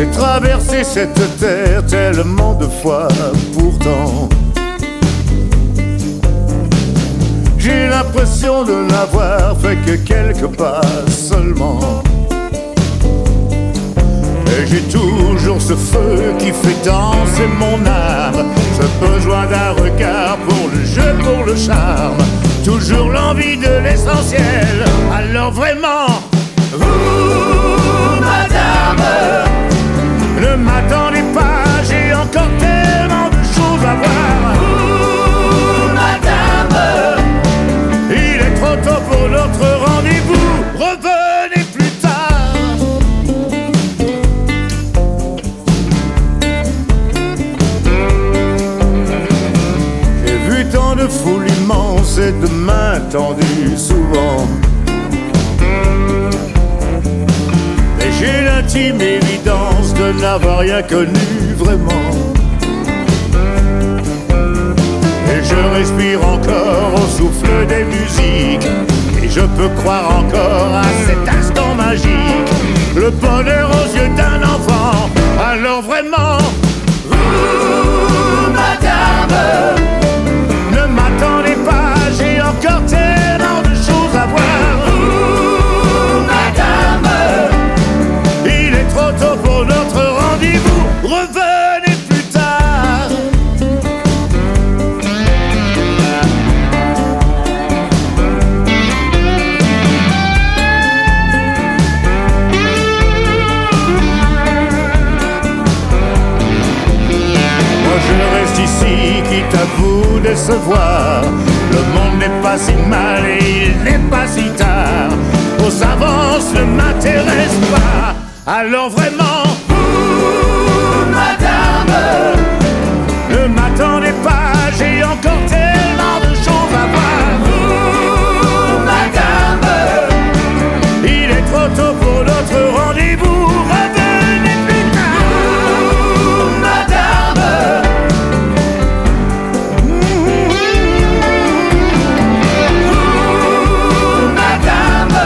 J'ai traversé cette terre tellement de fois pourtant. J'ai l'impression de n'avoir fait que quelques pas seulement. Et j'ai toujours ce feu qui fait danser mon âme, ce besoin d'un regard pour le jeu, pour le charme. Toujours l'envie de l'essentiel. Alors vraiment, vous, madame, ne m'attendez pas, j'ai encore tellement de choses à voir. Vous, madame, il est trop tôt pour notre rendez-vous. Revenez plus tard. J'ai vu tant de foules immenses et de mains tendues souvent. Et j'ai l'intime évidence de n'avoir rien connu vraiment. Et je respire encore au souffle des musiques. Et je peux croire encore à cet instant magique, le bonheur aux yeux d'un enfant. Alors vraiment, vous, madame, ne m'attendez pas, j'ai encore tellement de choses à voir. Vous, madame, il est trop tôt pour notre rendez-vous. Revenez plus tard. Moi je reste ici, quitte à vous décevoir. Le monde n'est pas si mal et il n'est pas si tard. Vos avances ne m'intéressent pas. Alors vraiment, vous, madame, ne m'attendez pas, j'ai encore tellement de choses à voir. Vous, madame, il est trop tôt pour notre rendez-vous. Revenez plus tard. Vous, madame, vous, madame,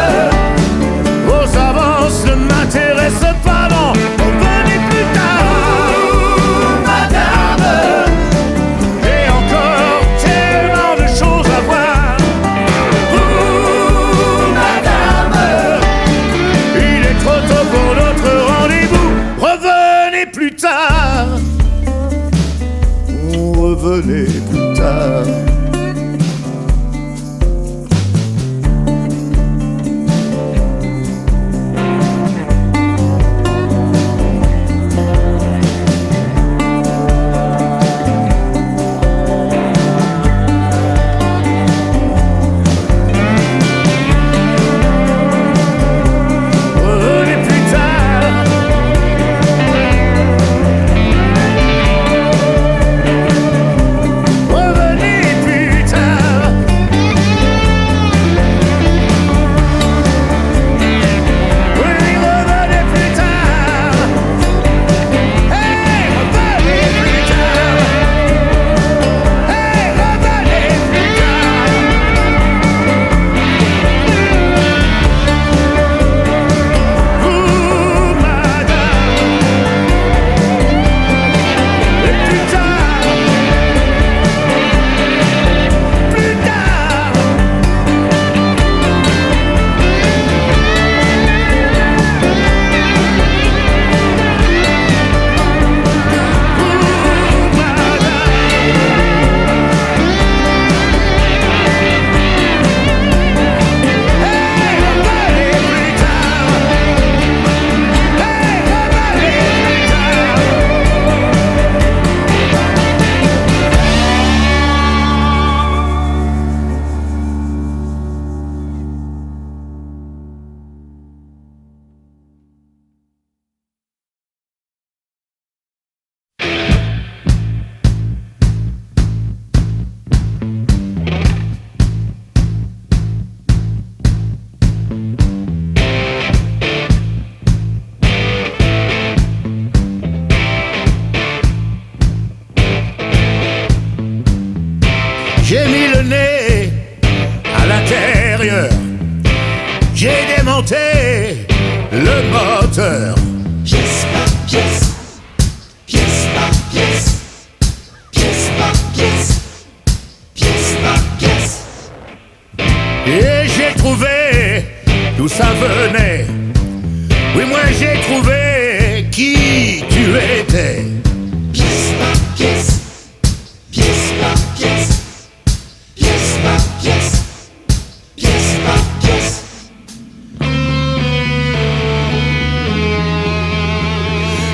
vos avances ne m'intéressent pas, non. Revenez plus tard. Madame, j'ai encore tellement de choses à voir. Madame, il est trop tôt pour notre rendez-vous. Revenez plus tard. Revenez plus tard. Revenez plus tard. Revenez plus tard. Oui, revenez plus tard. Hey, revenez plus tard. Hey, revenez plus tard. Vous, madame, et plus tard, plus tard. Vous, madame, hey, revenez plus tard. Hey, revenez plus tard. J'ai mis le nez à l'intérieur, j'ai démonté le moteur. J'espère d'où ça venait. Oui, moi j'ai trouvé qui tu étais. Pièce par pièce, pièce par pièce, pièce par pièce, pièce par pièce.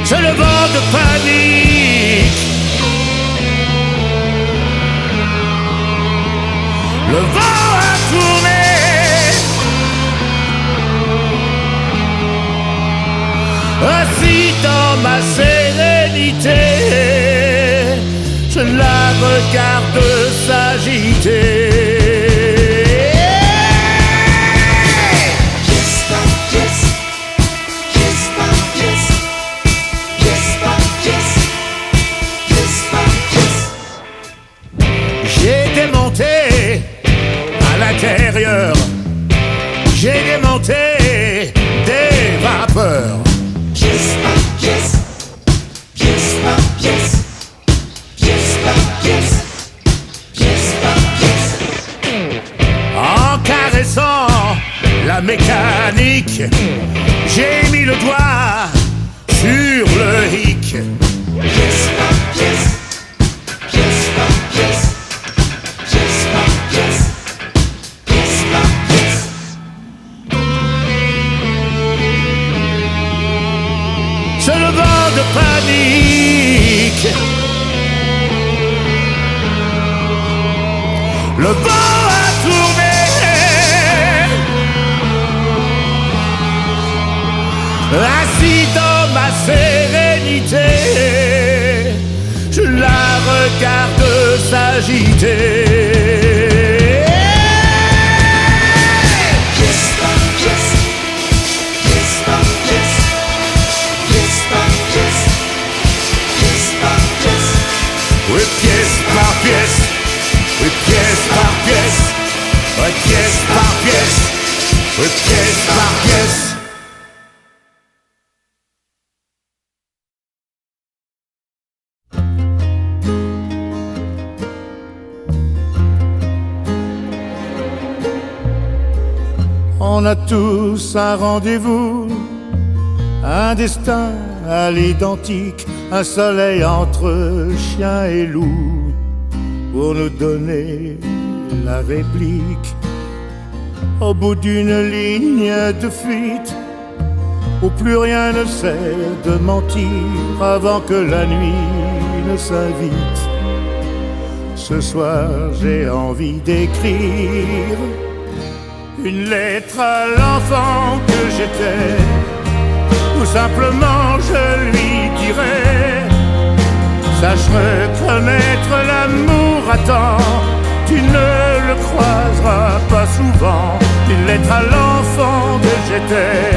C'est le vent de panique, le vent a tourné. Assis dans ma sérénité, je la regarde s'agiter. Pièce par pièce, pièce par pièce, pièce par pièce, pièce par pièce. J'ai démonté à l'intérieur, j'ai démonté des vapeurs. Pièce par pièce, pièce par pièce, pièce par pièce, pièce par pièce. En caressant la mécanique, j'ai mis le doigt sur le hic. Pièce par pièce, pièce par pièce, pièce par pièce, pièce par pièce. C'est le vent de panique, le vent a tourné. Assis dans ma sérénité, je la regarde s'agiter. Pièce par pièce, pièce par pièce, pièce par pièce, pièce par pièce. Oui, pièce par pièce, oui, pièce par pièce, oui, pièce par pièce, oui, pièce par pièce. On a tous un rendez-vous, un destin à l'identique, un soleil entre chien et loup, pour nous donner la réplique. Au bout d'une ligne de fuite, où plus rien ne sert de mentir, avant que la nuit ne s'invite. Ce soir j'ai envie d'écrire une lettre à l'enfant que j'étais, ou simplement je lui dirais: sache reconnaître l'amour à temps, tu ne le croiseras pas souvent. Une lettre à l'enfant que j'étais,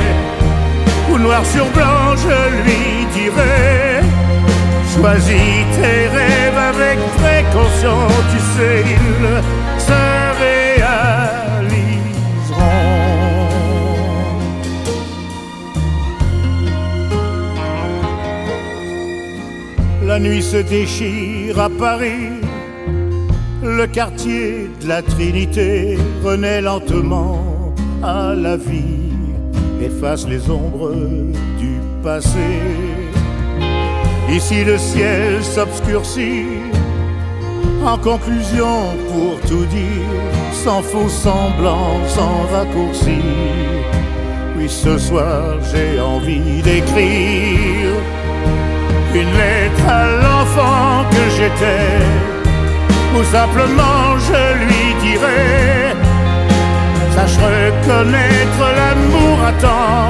ou noir sur blanc je lui dirais: choisis tes rêves avec précaution, tu sais ils se réaliseront. La nuit se déchire à Paris, le quartier de la Trinité renaît lentement à la vie, efface les ombres du passé. Ici le ciel s'obscurcit, en conclusion pour tout dire, sans faux semblant, sans raccourci. Oui, ce soir j'ai envie d'écrire une lettre à l'enfant que j'étais, ou simplement je lui dirais: sache reconnaître l'amour à temps,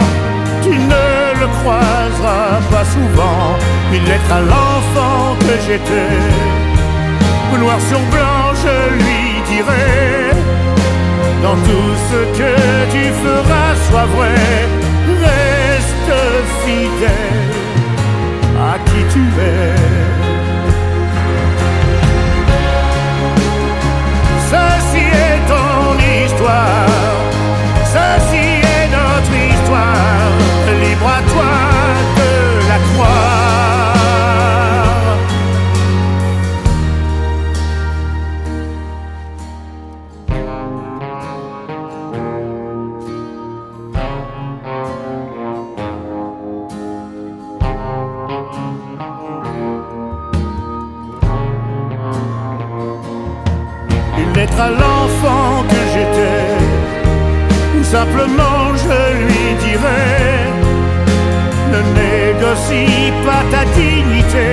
tu ne le croiseras pas souvent. Une lettre à l'enfant que j'étais, ou noir sur blanc je lui dirais: dans tout ce que tu feras, sois vrai, reste fidèle à qui tu es. Ceci est ton histoire, ceci est notre histoire, libre à toi de la croire. être à l'enfant que j'étais, ou simplement je lui dirais: ne négocie pas ta dignité,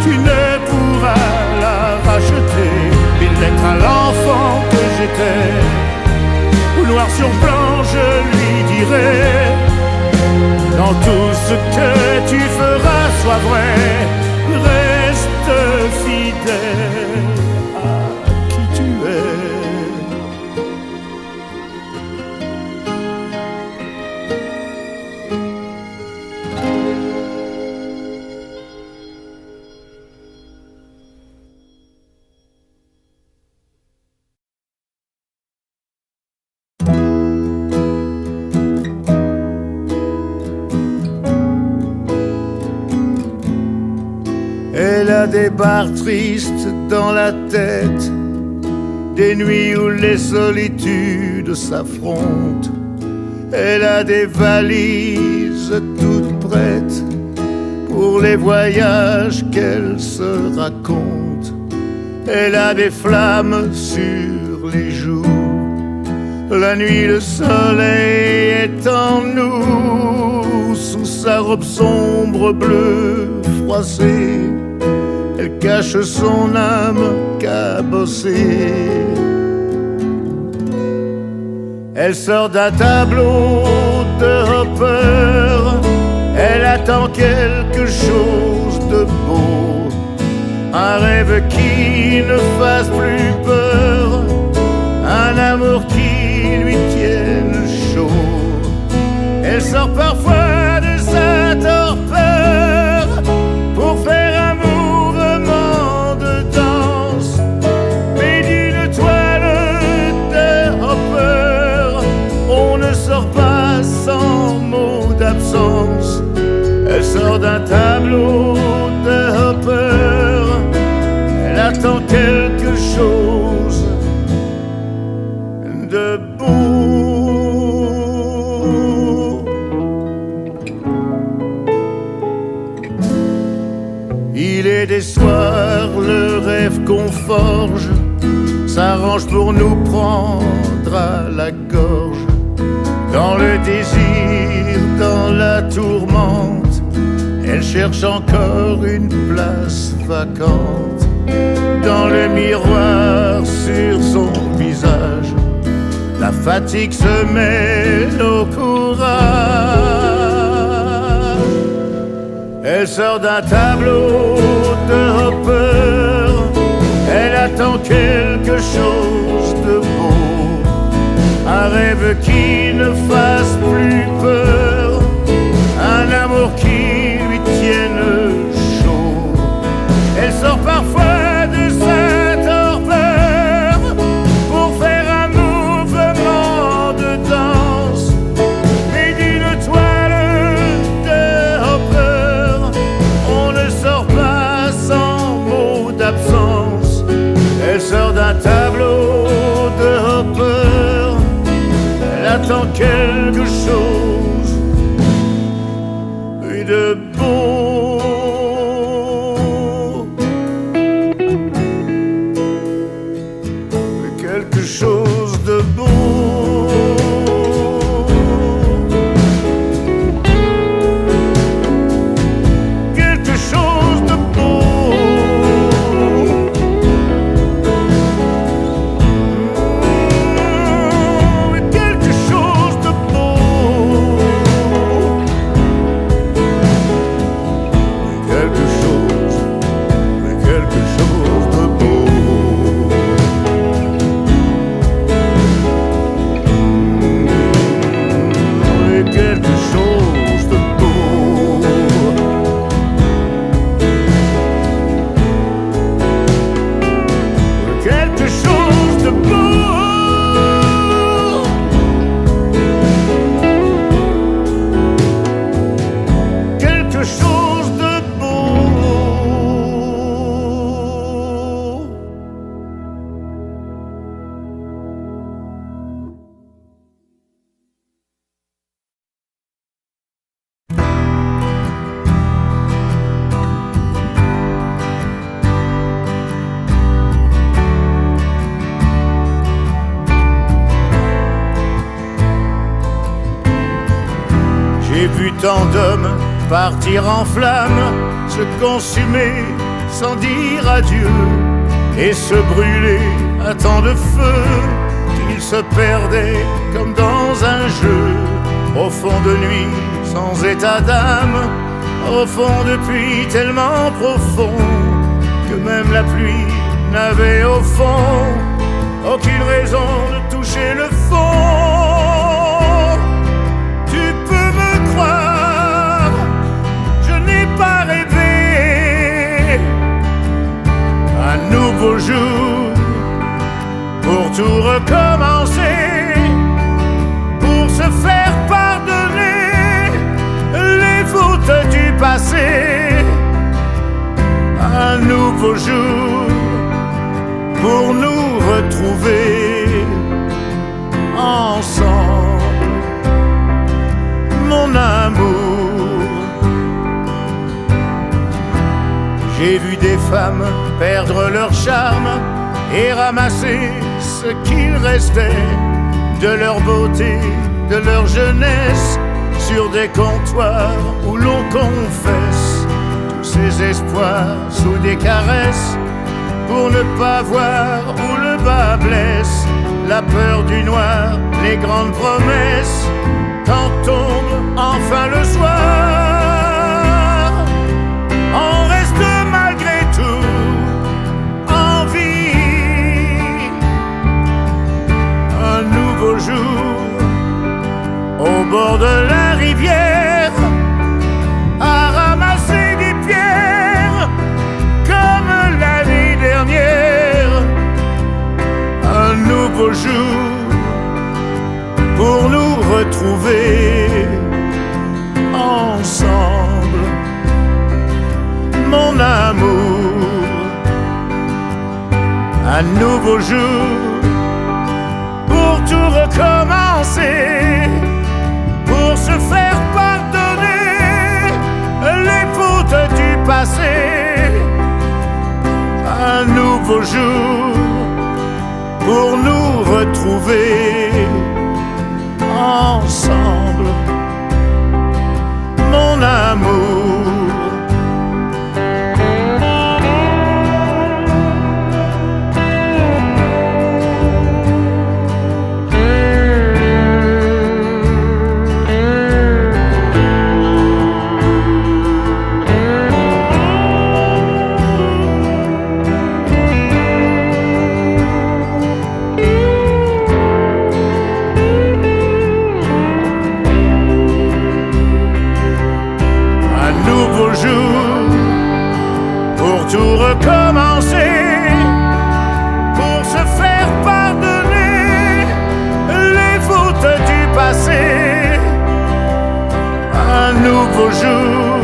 tu ne pourras la racheter. Il est à l'enfant que j'étais, ou noir sur blanc je lui dirais: dans tout ce que tu feras, sois vrai, reste fidèle à qui tu es. Elle a des barres tristes dans la tête, des nuits où les solitudes s'affrontent. Elle a des valises toutes prêtes pour les voyages qu'elle se raconte. Elle a des flammes sur les joues, la nuit le soleil est en nous. Sous sa robe sombre bleue froissée, elle cache son âme cabossée. Elle sort d'un tableau de Hopper, elle attend quelque chose de beau, un rêve qui ne fasse plus peur, un amour qui lui tienne chaud. Elle sort parfois de sa torpeur pour faire un mouvement de danse, mais d'une toile de Hopper, on ne sort pas sans mot d'absence. Elle sort d'un tableau de Hopper, elle attend quelque chose de beau. Il est des soirs, le rêve qu'on forge s'arrange pour nous prendre à la gorge. Dans le désir, dans la tourmente, elle cherche encore une place vacante. Dans le miroir sur son visage, la fatigue se mêle au courage. Elle sort d'un tableau de Hopper, elle attend quelque chose de beau, un rêve qui ne fasse plus peur, un amour qui lui tienne chaud. Elle sort parfois de sa torpeur pour faire un mouvement de danse, mais d'une toile de Hopper, on ne sort pas sans mot d'absence. Elle sort d'un tableau de Hopper, elle attend quelque chose de beau. Quelque chose de beau. Quelque chose de beau. Quelque chose de beau. tant d'hommes partir en flammes, se consumer sans dire adieu, et se brûler à tant de feu qu'ils se perdaient comme dans un jeu, au fond de nuit sans état d'âme, au fond de puits tellement profond que même la pluie n'avait au fond aucune raison de toucher le fond. Tu peux me croire, je n'ai pas rêvé un nouveau jour pour tout recommencer, pour se faire pardonner les fautes du passé. Un nouveau jour pour nous retrouver ensemble, mon amour. J'ai vu des femmes perdre leur charme et ramasser ce qu'il restait de leur beauté, de leur jeunesse, sur des comptoirs où l'on confesse tous ces espoirs sous des caresses, pour ne pas voir où le bas blesse, la peur du noir, les grandes promesses, quand tombe enfin le soir. On reste malgré tout en vie, un nouveau jour au bord de la rivière, à ramasser des pierres comme l'année dernière. Un nouveau jour pour nous retrouver ensemble, mon amour. Un nouveau jour pour tout recommencer, pour se faire pardonner les fautes du passé. Un nouveau jour pour nous retrouver ensemble, mon amour. Tout recommencer, pour se faire pardonner les fautes du passé. Un nouveau jour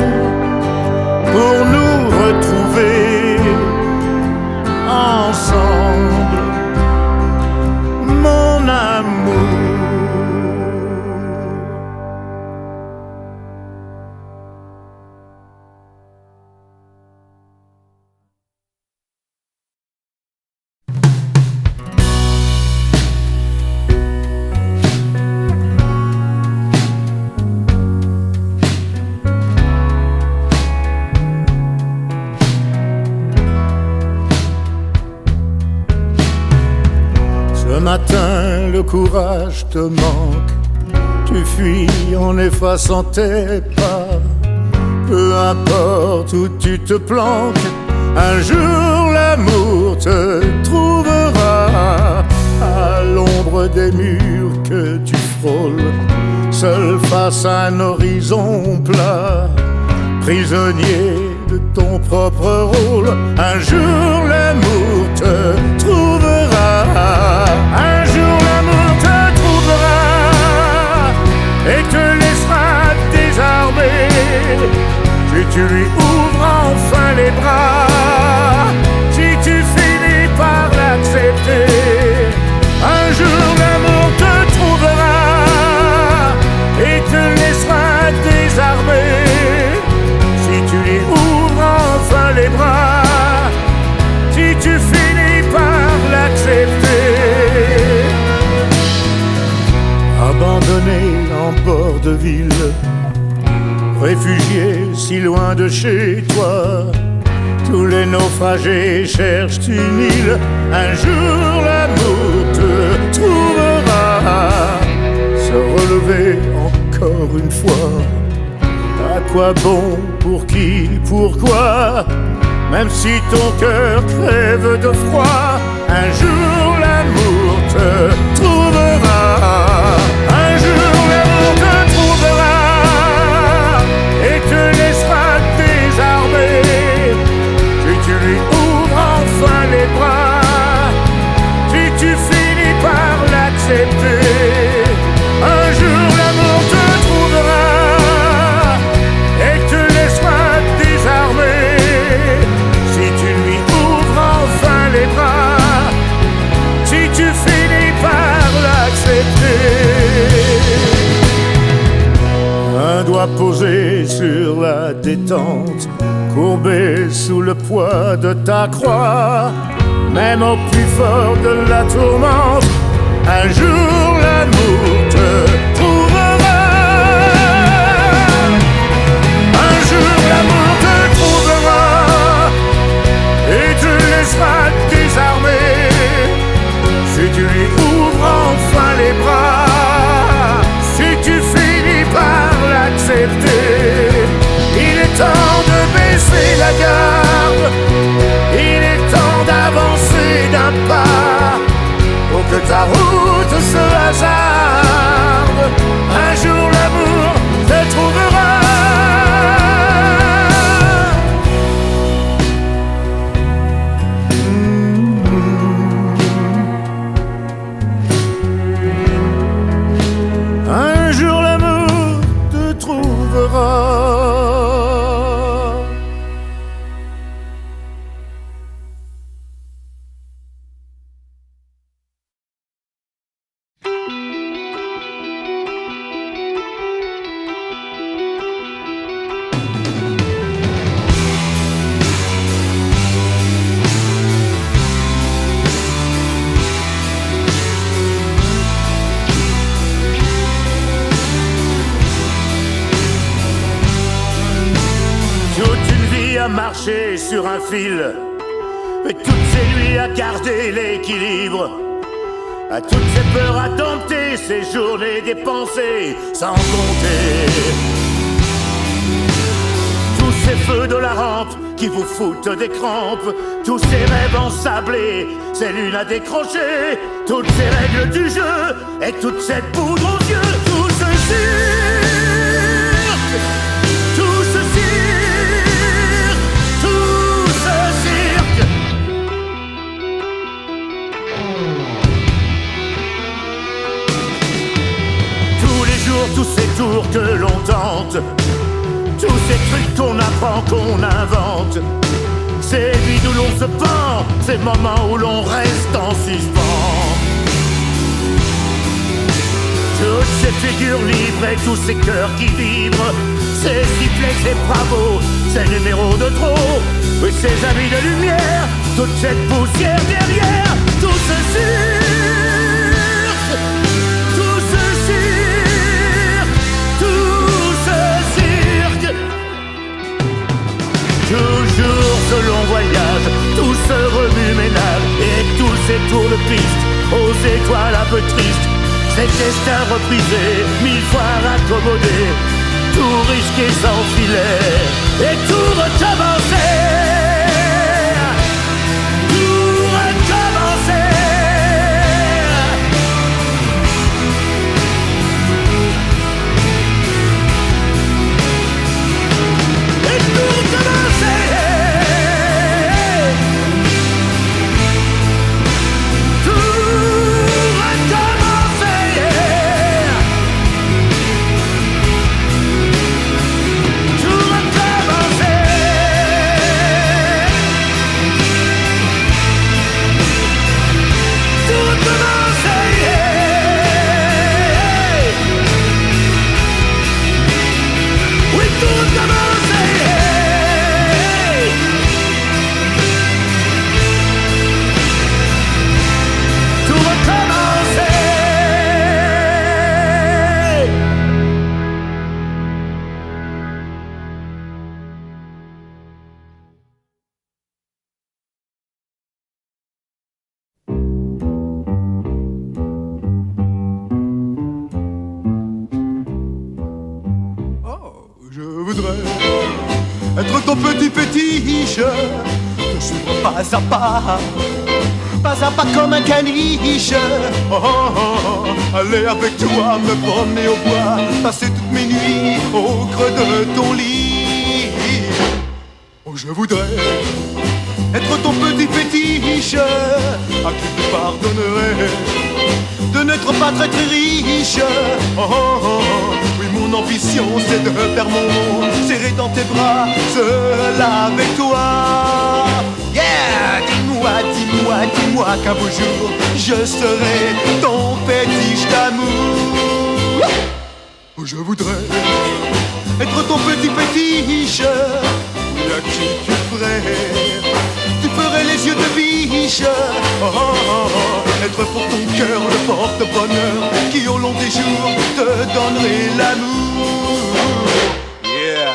pour nous retrouver ensemble, mon amour. Ce matin, le courage te manque, tu fuis en effaçant tes pas. Peu importe où tu te planques, un jour l'amour te trouvera à l'ombre des murs que tu frôles, seul face à un horizon plat, prisonnier de ton propre rôle. Un jour l'amour te trouvera, un jour l'amour te trouvera et te laissera désarmé si tu lui ouvres enfin les bras, si tu finis par l'accepter. Un jour l'amour te trouvera et te laissera désarmé si tu lui ouvres enfin les bras, si tu finis par l'accepter. Abandonné en bord de ville, réfugié si loin de chez toi. Tous les naufragés cherchent une île, un jour l'amour te trouvera. Se relever encore une fois, à quoi bon, pour qui, pourquoi? Même si ton cœur crève de froid, un jour l'amour te trouvera. Un jour l'amour te trouvera et te laissera désarmé. Si tu lui ouvres enfin les bras, si tu finis par l'accepter, un jour l'amour te trouvera et te laissera désarmé. Si tu lui ouvres enfin les bras, si tu finis par l'accepter. Un doigt posé sur la détente, courbé sous le poids de ta croix, même au plus fort de la tourmente, un jour l'amour te trouvera. Un jour l'amour te trouvera et te laissera désarmé. Si tu lui ouvres enfin les bras, si tu finis par l'accepter, il est temps de baisser la garde, il est temps d'avancer d'un pas, pour que ta route se hasarde. Un jour l'amour te trouvera. Un jour l'amour te trouvera. Marcher sur un fil, et toutes ces nuits à garder l'équilibre, à toutes ces peurs à dompter, ces journées dépensées sans compter, tous ces feux de la rampe qui vous foutent des crampes, tous ces rêves ensablés, ces lunes à décrocher, toutes ces règles du jeu et toute cette poudre aux yeux, tout ce cirque, tout ce cirque. Tous ces tours que l'on tente, tous ces trucs qu'on apprend, qu'on invente, ces vies où l'on se pend, ces moments où l'on reste en suspens, toutes ces figures libres et tous ces cœurs qui vibrent, ces sifflets, ces bravos, ces numéros de trop, et ces amis de lumière, toute cette poussière derrière, tout ce cirque, tout ce cirque, tout ce cirque. Toujours ce long voyage, tout ce remue-ménage et tous ces tours de piste aux étoiles un peu tristes, ces destins reprisés, 1000 fois raccommodés, tout risqué sans filet et tout recommencer. Tout recommencer. Et tout recommencer. Tout recommencer. être ton petit fétiche, te suivre pas à pas comme un caniche. Oh, oh, oh, aller avec toi, me promener au bois, passer toutes mes nuits au creux de ton lit. Oh, je voudrais être ton petit fétiche, à qui tu pardonnerais de n'être pas très très riche. Oh, oh, oh, oui, mon ambition c'est de faire mon monde, serré dans tes bras, seul avec toi. Yeah, dis-moi qu'un beau jour je serai ton fétiche d'amour. Oh, je voudrais être ton petit fétiche, oui, à qui tu ferais les yeux de biche. Oh, oh, oh, être pour ton cœur le porte-bonheur qui au long des jours te donnerait l'amour. Yeah.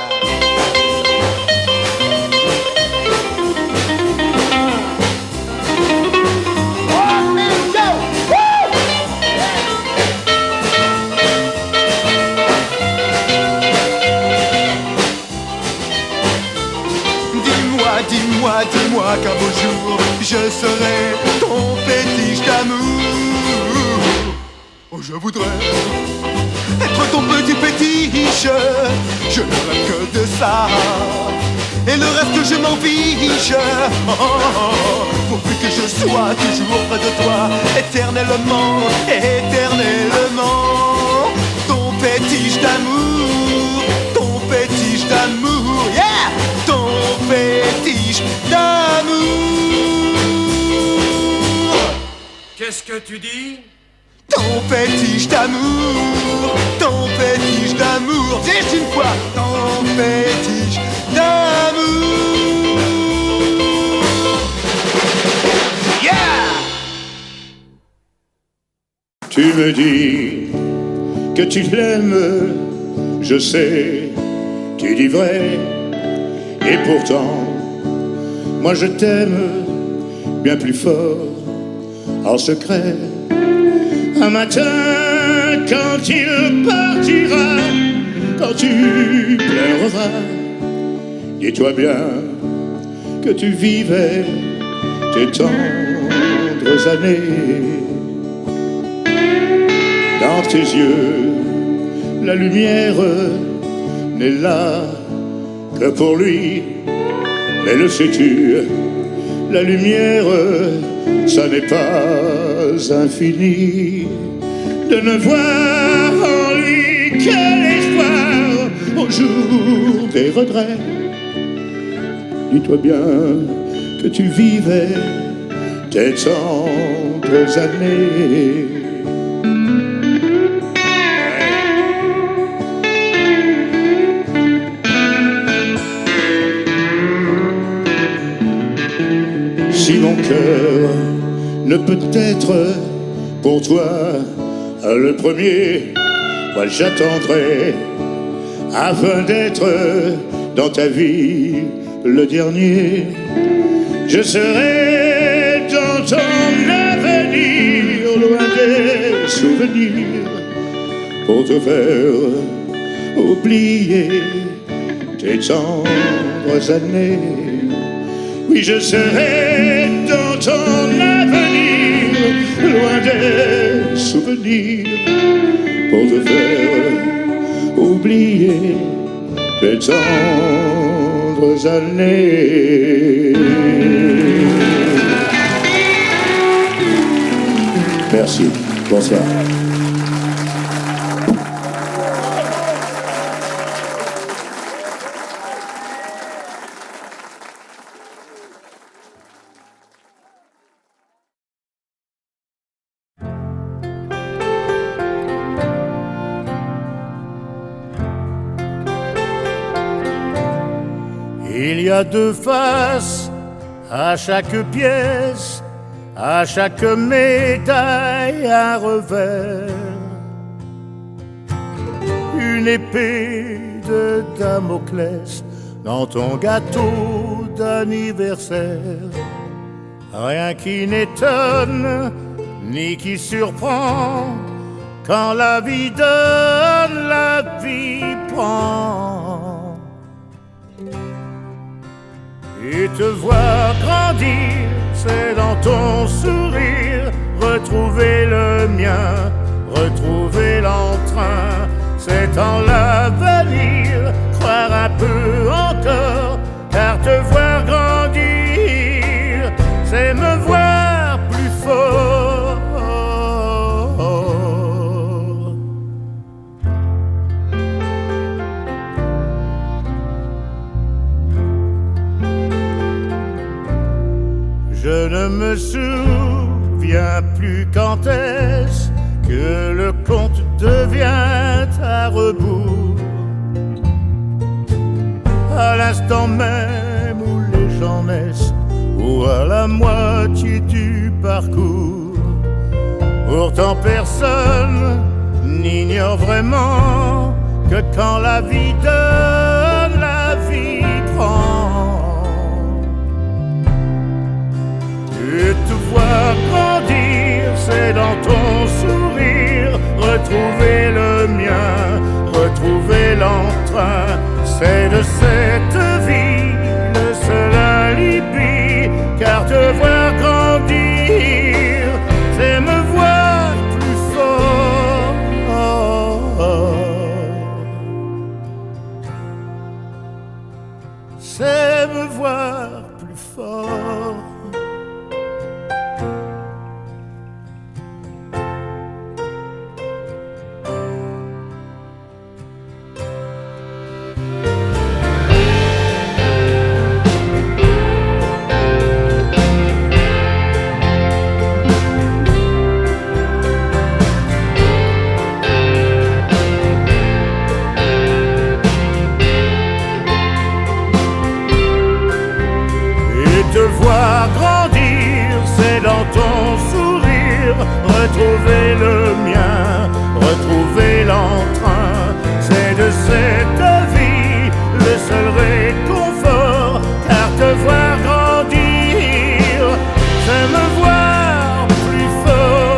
Dis-moi qu'un beau jour je serai ton fétiche d'amour. Oh, je voudrais être ton petit fétiche, je ne rêve que de ça, et le reste je m'en fiche. Oh, oh, oh, pourvu que je sois toujours près de toi, éternellement, éternellement. Ton fétiche d'amour, ton fétiche d'amour, yeah! Ton fétiche d'amour. Qu'est-ce que tu dis? Ton fétiche d'amour, ton fétiche d'amour. Dis une fois, ton fétiche d'amour. Yeah! Tu me dis que tu l'aimes, je sais, tu dis vrai. Et pourtant, moi je t'aime bien plus fort, en secret. Un matin, quand il partira, quand tu pleureras, dis-toi bien que tu vivais tes tendres années. Dans tes yeux, la lumière n'est là que pour lui. Mais le sais-tu, la lumière, ça n'est pas infini. De ne voir en lui que l'espoir au jour des regrets. Dis-toi bien que tu vivais tes tendres années. Si mon cœur ne peut être pour toi le premier, moi j'attendrai afin d'être dans ta vie le dernier. Je serai dans ton avenir, loin des souvenirs, pour te faire oublier tes tendres années. Oui, je serai dans ton avenir, loin des souvenirs, pour te faire oublier tes tendres années. Merci, bonsoir. Il y a deux faces à chaque pièce, à chaque médaille un revers. Une épée de Damoclès dans ton gâteau d'anniversaire. Rien qui n'étonne ni qui surprend, quand la vie donne, la vie prend. Et te voir grandir, c'est dans ton sourire retrouver le mien, retrouver l'entrain. C'est en l'avenir croire un peu encore, car te voir grandir, c'est me voir plus fort. Je ne me souviens plus quand est-ce que le conte devient à rebours. À l'instant même où les gens naissent, ou à la moitié du parcours. Pourtant personne n'ignore vraiment que quand la vie donne, la vie prend. Et te voir grandir, c'est dans ton sourire retrouver le mien, retrouver l'entrain. C'est de cette vie le seul alibi, car te voir grandir, c'est me voir plus fort. C'est me voir plus fort. Voir grandir, c'est dans ton sourire retrouver le mien, retrouver l'entrain. C'est de cette vie le seul réconfort, car te voir grandir, c'est me voir plus fort.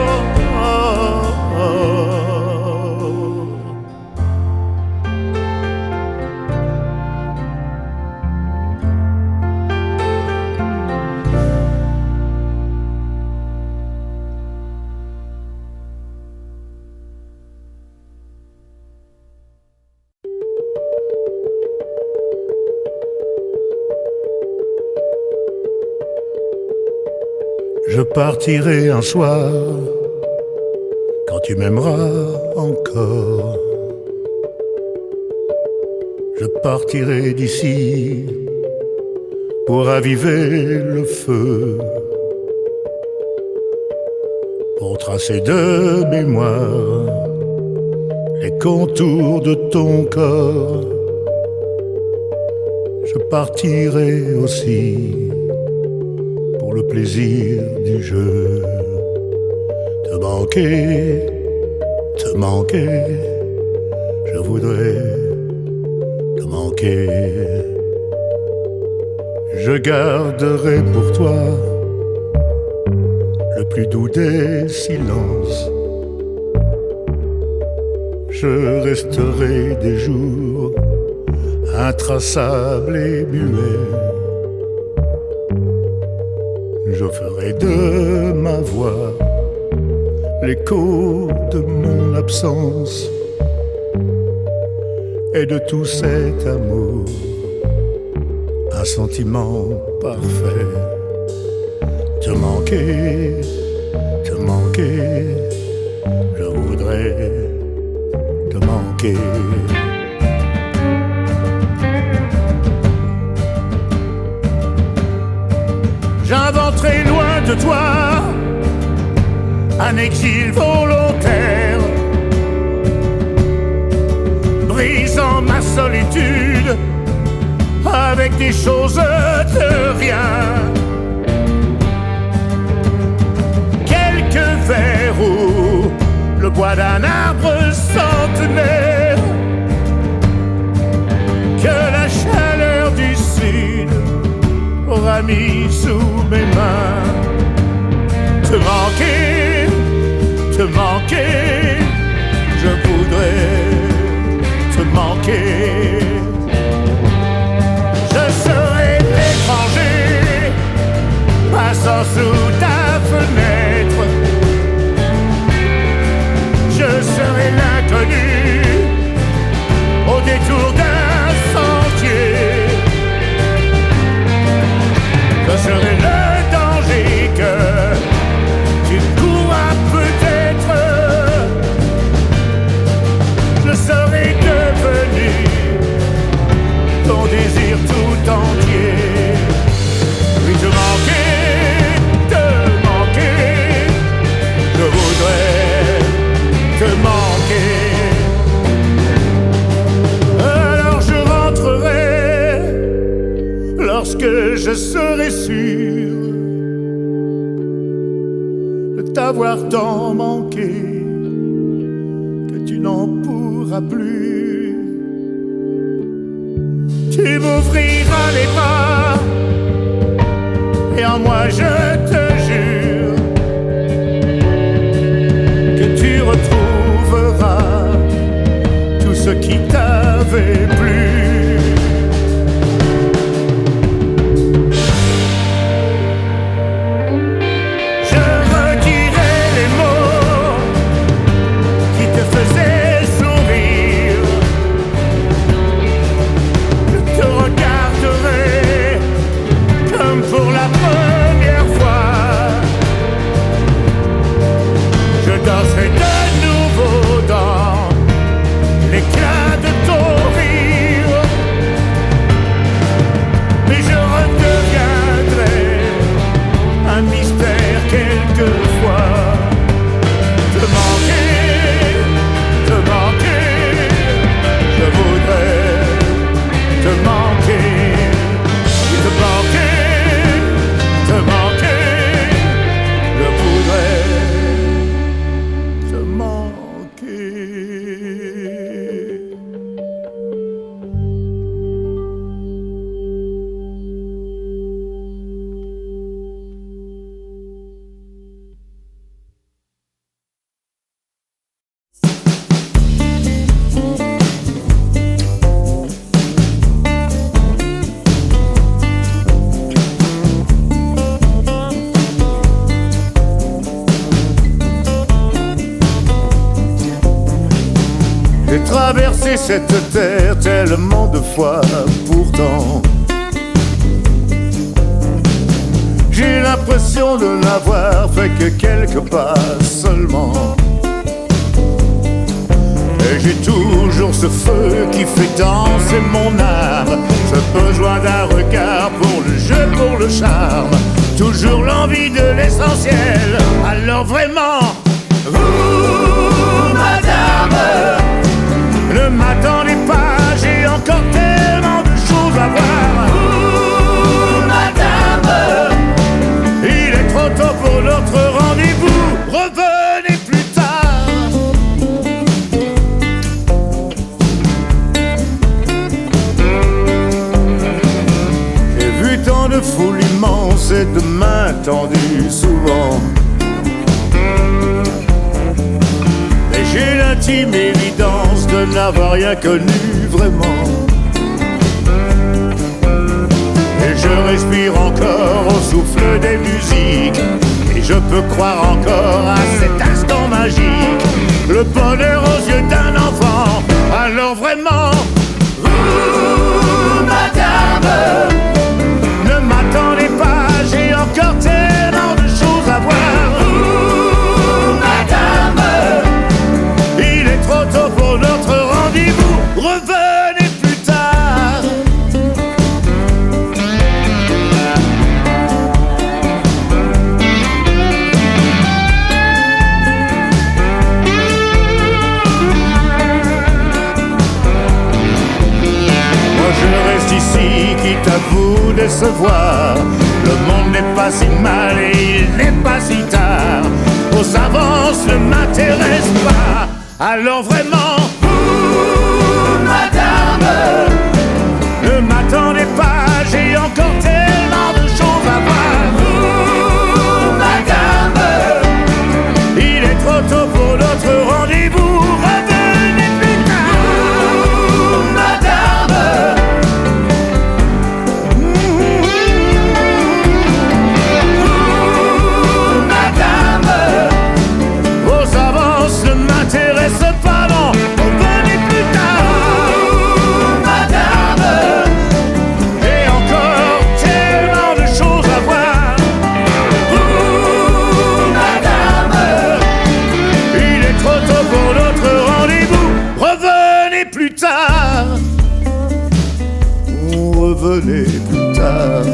Je partirai un soir, quand tu m'aimeras encore. Je partirai d'ici, pour raviver le feu, pour tracer de mémoire les contours de ton corps. Je partirai aussi pour le plaisir du jeu, te manquer, je voudrais te manquer. Je garderai pour toi le plus doux des silences. Je resterai des jours intraçables et muets. Je ferai de ma voix l'écho de mon absence et de tout cet amour un sentiment parfait. Te manquer, je voudrais te manquer. J'inventerai loin de toi un exil volontaire, brisant ma solitude avec des choses de rien. Quelques vers ou le bois d'un arbre centenaire que la chaleur du sud aura mis sous mes mains. Te manquer, je voudrais te manquer. désir tout entier. Oui, te manquer, je voudrais te manquer. Alors je rentrerai lorsque je serai sûr de t'avoir tant manqué que tu n'en pourras plus. Tu m'ouvriras les bras et en moi je te jure que tu retrouveras tout ce qui t'avait plu. Je redirai les mots qui te faisaient sourire. Je te regarderai comme pour la première fois. Je danserai de nouveau dans l'éclat de ton rire. Mais je redeviendrai un mystère quelquefois. Te manquer, je voudrais te manquer. Te manquer, je voudrais te manquer. J'ai traversé cette terre tellement de fois, pourtant j'ai l'impression de n'avoir fait que quelques pas seulement. Et j'ai toujours ce feu qui fait danser mon âme, ce besoin d'un regard pour le jeu, pour le charme, toujours l'envie de l'essentiel. Alors vraiment, vous, madame, ne m'attendez pas, j'ai encore tellement de choses à voir. Ouh, madame, il est trop tôt pour notre rendez-vous, revenez plus tard. J'ai vu tant de foules immenses et de mains tendues souvent. J'ai l'intime évidence de n'avoir rien connu vraiment. Et je respire encore au souffle des musiques. Et je peux croire encore à cet instant magique, le bonheur aux yeux d'un enfant. Alors vraiment, vous, madame, ne m'attendez pas, j'ai encore tellement de choses à voir. Vous, madame, il est trop tôt pour notre rendez-vous, revenez plus tard. Moi je reste ici, quitte à vous décevoir. Le monde n'est pas si mal et il n'est pas si tard. Vos avances ne m'intéressent pas. Alors vraiment, vous, madame, ne m'attendez pas, j'ai encore tellement de choses à voir. Vous, madame, il est trop tôt pour notre rendez-vous, revenez plus tard. Vous, madame, vous, madame, vos avances ne m'intéressent pas, non, revenez plus tard. revenez plus tard.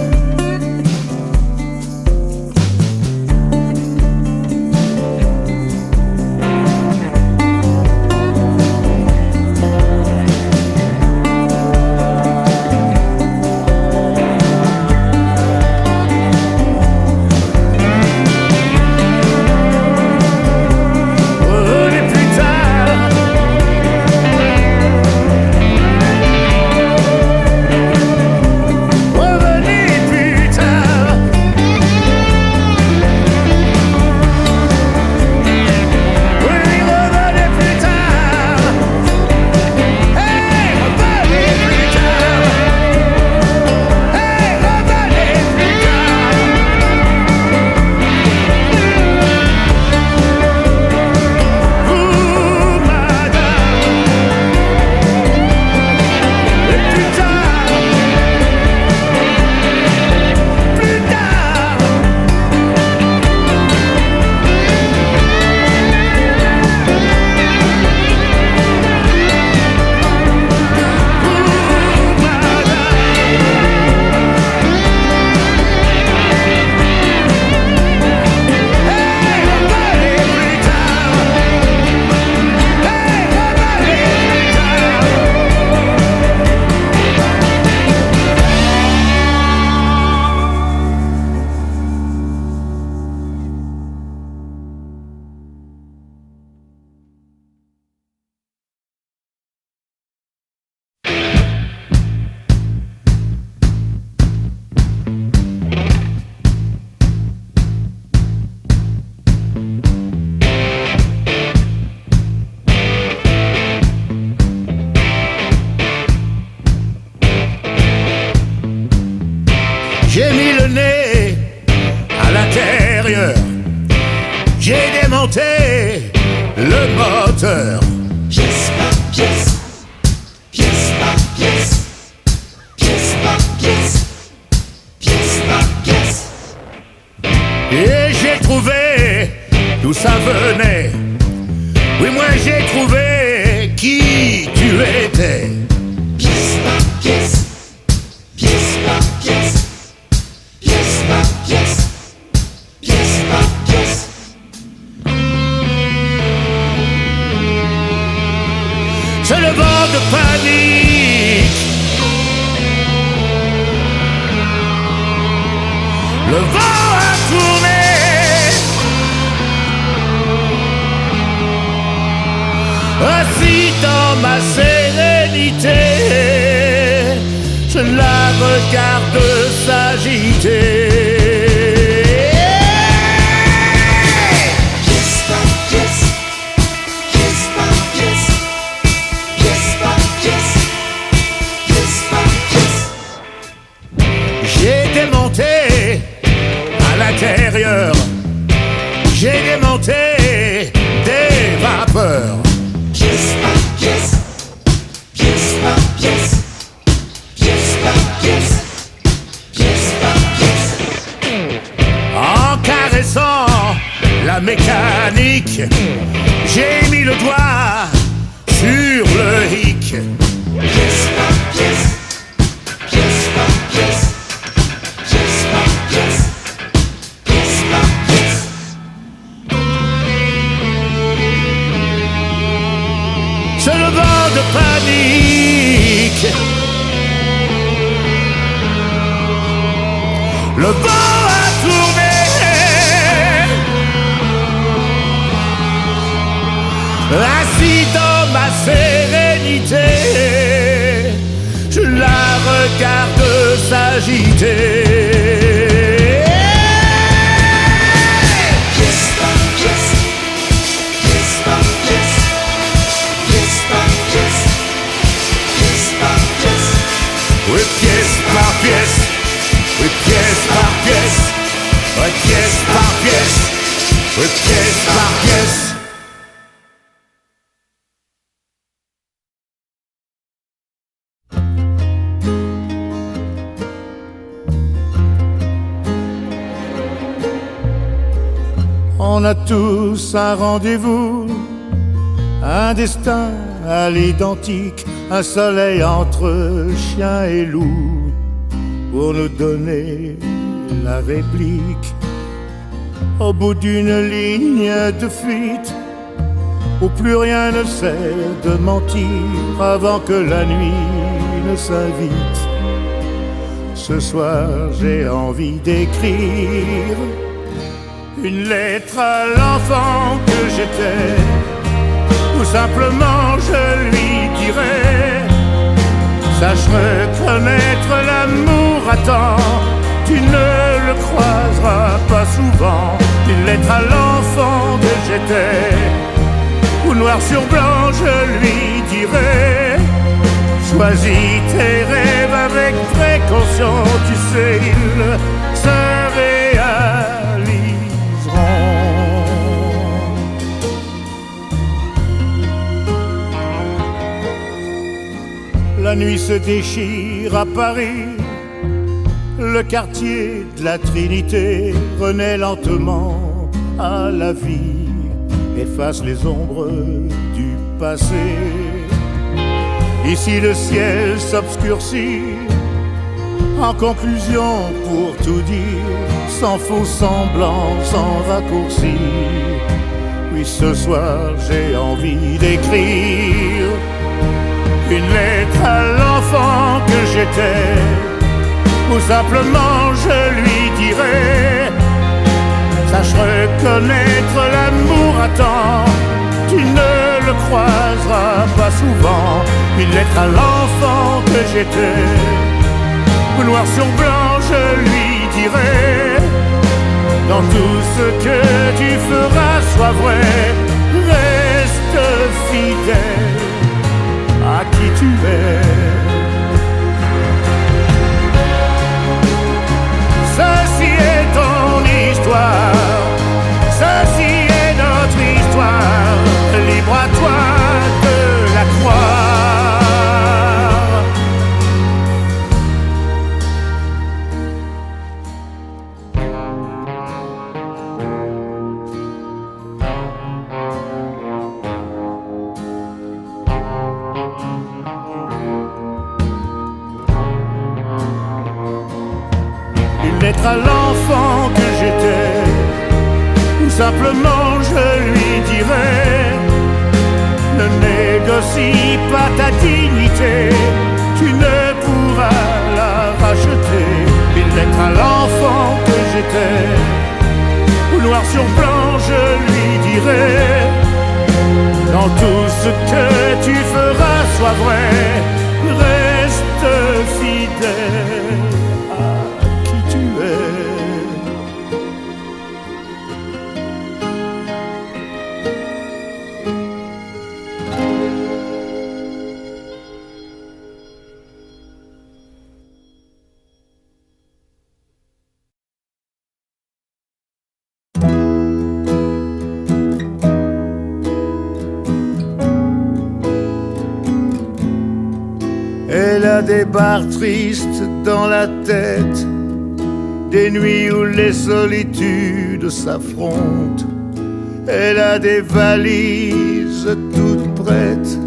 J'ai mis le nez à l'intérieur, j'ai démonté le moteur. Pièce par pièce, pièce par pièce, pièce par pièce, pièce par pièce. Et j'ai trouvé d'où ça venait. Oui, moi j'ai trouvé qui tu étais. Pièce par pièce, pièce par pièce, pièce par pièce, pièce par pièce. C'est le vent de panique, le vent a tourné. Assis dans ma sérénité, je la regarde s'agiter. Pièce par pièce, pièce par pièce, pièce par pièce, pièce par pièce. J'ai démonté à l'intérieur, j'ai démonté des vapeurs. Pièce par pièce, pièce par pièce, pièce par pièce, pièce par pièce. En caressant la mécanique, j'ai mis le doigt sur le hic. Pièce par pièce, pièce par pièce, pièce par pièce, pièce par pièce. C'est le vent de panique, le vent a tourné. Assis dans ma sérénité, je la regarde s'agiter. Pièce par pièce, pièce par pièce, pièce par pièce, pièce par pièce. Oui, pièce par pièce, oui, pièce par pièce, oui, pièce par pièce, oui, pièce par pièce. On a tous un rendez-vous, un destin à l'identique, un soleil entre chien et loup. pour nous donner la réplique au bout d'une ligne de fuite où plus rien ne sert de mentir avant que la nuit ne s'invite. Ce soir j'ai envie d'écrire une lettre à l'enfant que j'étais, ou simplement je lui dirais: sache reconnaître l'amour à temps, tu ne le croiseras pas souvent. Une lettre à l'enfant que j'étais, où noir sur blanc je lui dirais: choisis tes rêves avec précaution, tu sais ils se réaliseront. La nuit se déchire à Paris, le quartier de la Trinité renaît lentement à la vie, efface les ombres du passé. Ici le ciel s'obscurcit, en conclusion pour tout dire, sans faux semblant, sans raccourci. Oui, ce soir j'ai envie d'écrire une lettre à l'enfant que j'étais, ou simplement je lui dirais: sache reconnaître l'amour à temps, tu ne le croiseras pas souvent. Une lettre à l'enfant que j'étais, où noir sur blanc je lui dirais: dans tout ce que tu feras, sois vrai, reste fidèle à qui tu es. Ceci est ton histoire, ceci est notre histoire, libre à toi de la croire. Lettre à l'enfant que j'étais, ou simplement je lui dirais: ne négocie pas ta dignité, tu ne pourras la racheter. Une lettre à l'enfant que j'étais, ou noir sur blanc je lui dirais: dans tout ce que tu feras, sois vrai, reste fidèle. Elle a des barres tristes dans la tête, des nuits où les solitudes s'affrontent. Elle a des valises toutes prêtes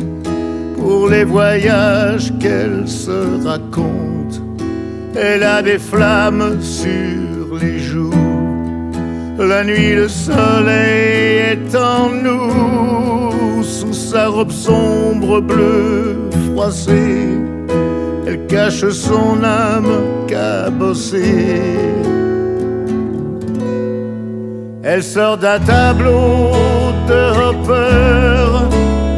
pour les voyages qu'elle se raconte. Elle a des flammes sur les joues, la nuit le soleil est en nous. Sous sa robe sombre bleue froissée, elle cache son âme cabossée. Elle sort d'un tableau de Hopper,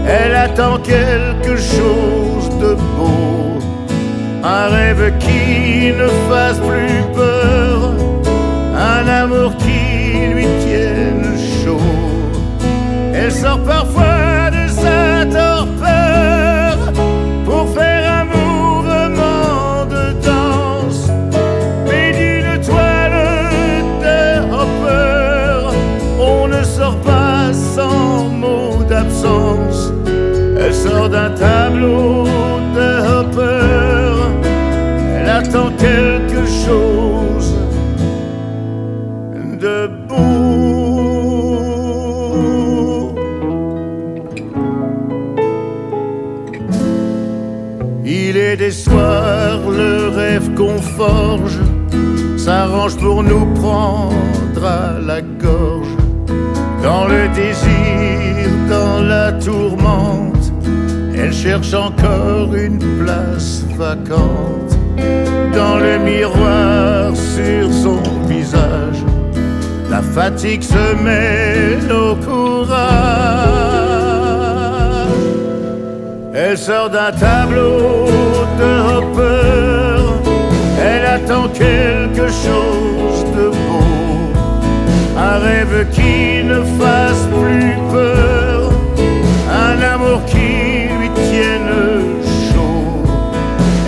elle attend quelque chose de beau, un rêve qui ne fasse plus peur, un amour qui lui tienne chaud. Elle sort parfois de sa torpeur pour faire un mouvement de danse, mais d'une toile de Hopper, on ne sort pas sans mot d'absence. Elle sort d'un tableau de Hopper, elle attend quelque chose de beau. Il est des soirs, le rêve qu'on forge s'arrange pour nous prendre à la gorge. Dans le désir, dans la tourmente, elle cherche encore une place vacante. Dans le miroir sur son visage, la fatigue se mêle au courage. Elle sort d'un tableau de Hopper, elle attend quelque chose de beau, un rêve qui ne fasse plus peur, un amour qui lui tienne chaud.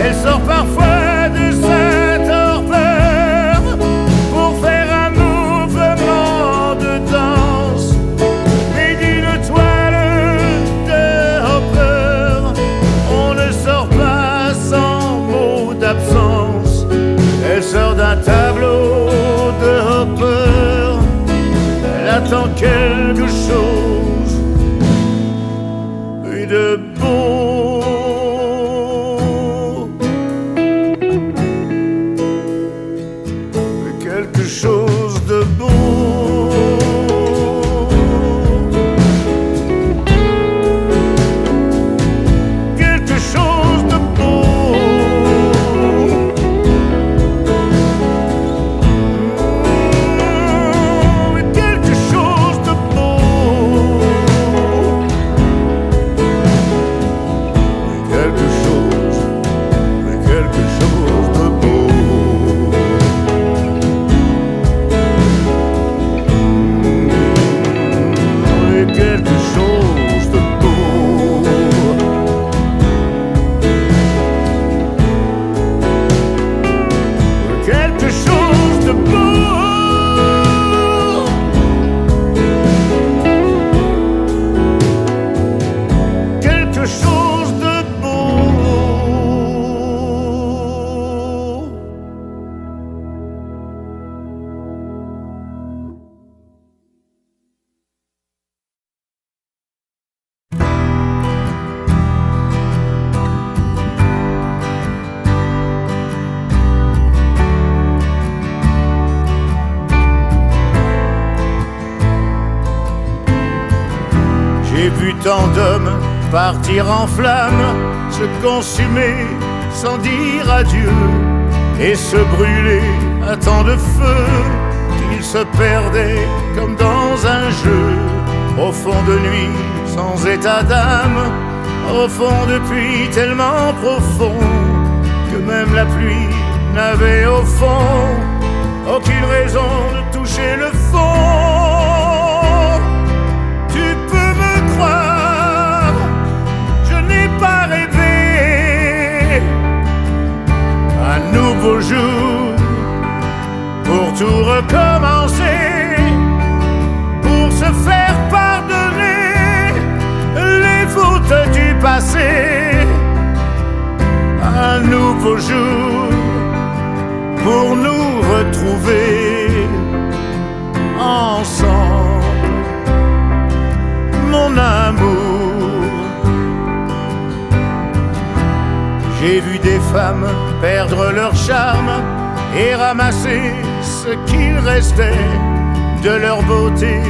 Elle sort parfois de sa torpeur pour faire un mouvement de danse, mais d'une toile de Hopper, on ne sort pas sans mot d'absence. Elle sort d'un tableau de Hopper, elle attend quelque chose de beau. Quelque chose de beau. Quelque chose de beau. Quelque chose de beau. Quelque chose de beau. Quelque chose de beau. Quelque chose de beau. Quelque chose de beau. J'ai vu tant d'hommes partir en flammes, se consumer sans dire adieu, et se brûler à tant de feu qu'ils se perdaient comme dans un jeu, au fond de nuit sans état d'âme, au fond de puits tellement profond que même la pluie n'avait au fond aucune raison de toucher le fond. Tu peux me croire, je n'ai pas rêvé un nouveau jour pour tout recommencer, pour se faire pardonner les fautes du passé. Un nouveau jour pour nous retrouver ensemble, mon amour. J'ai vu des femmes perdre leur charme et ramasser ce qu'il restait de leur beauté,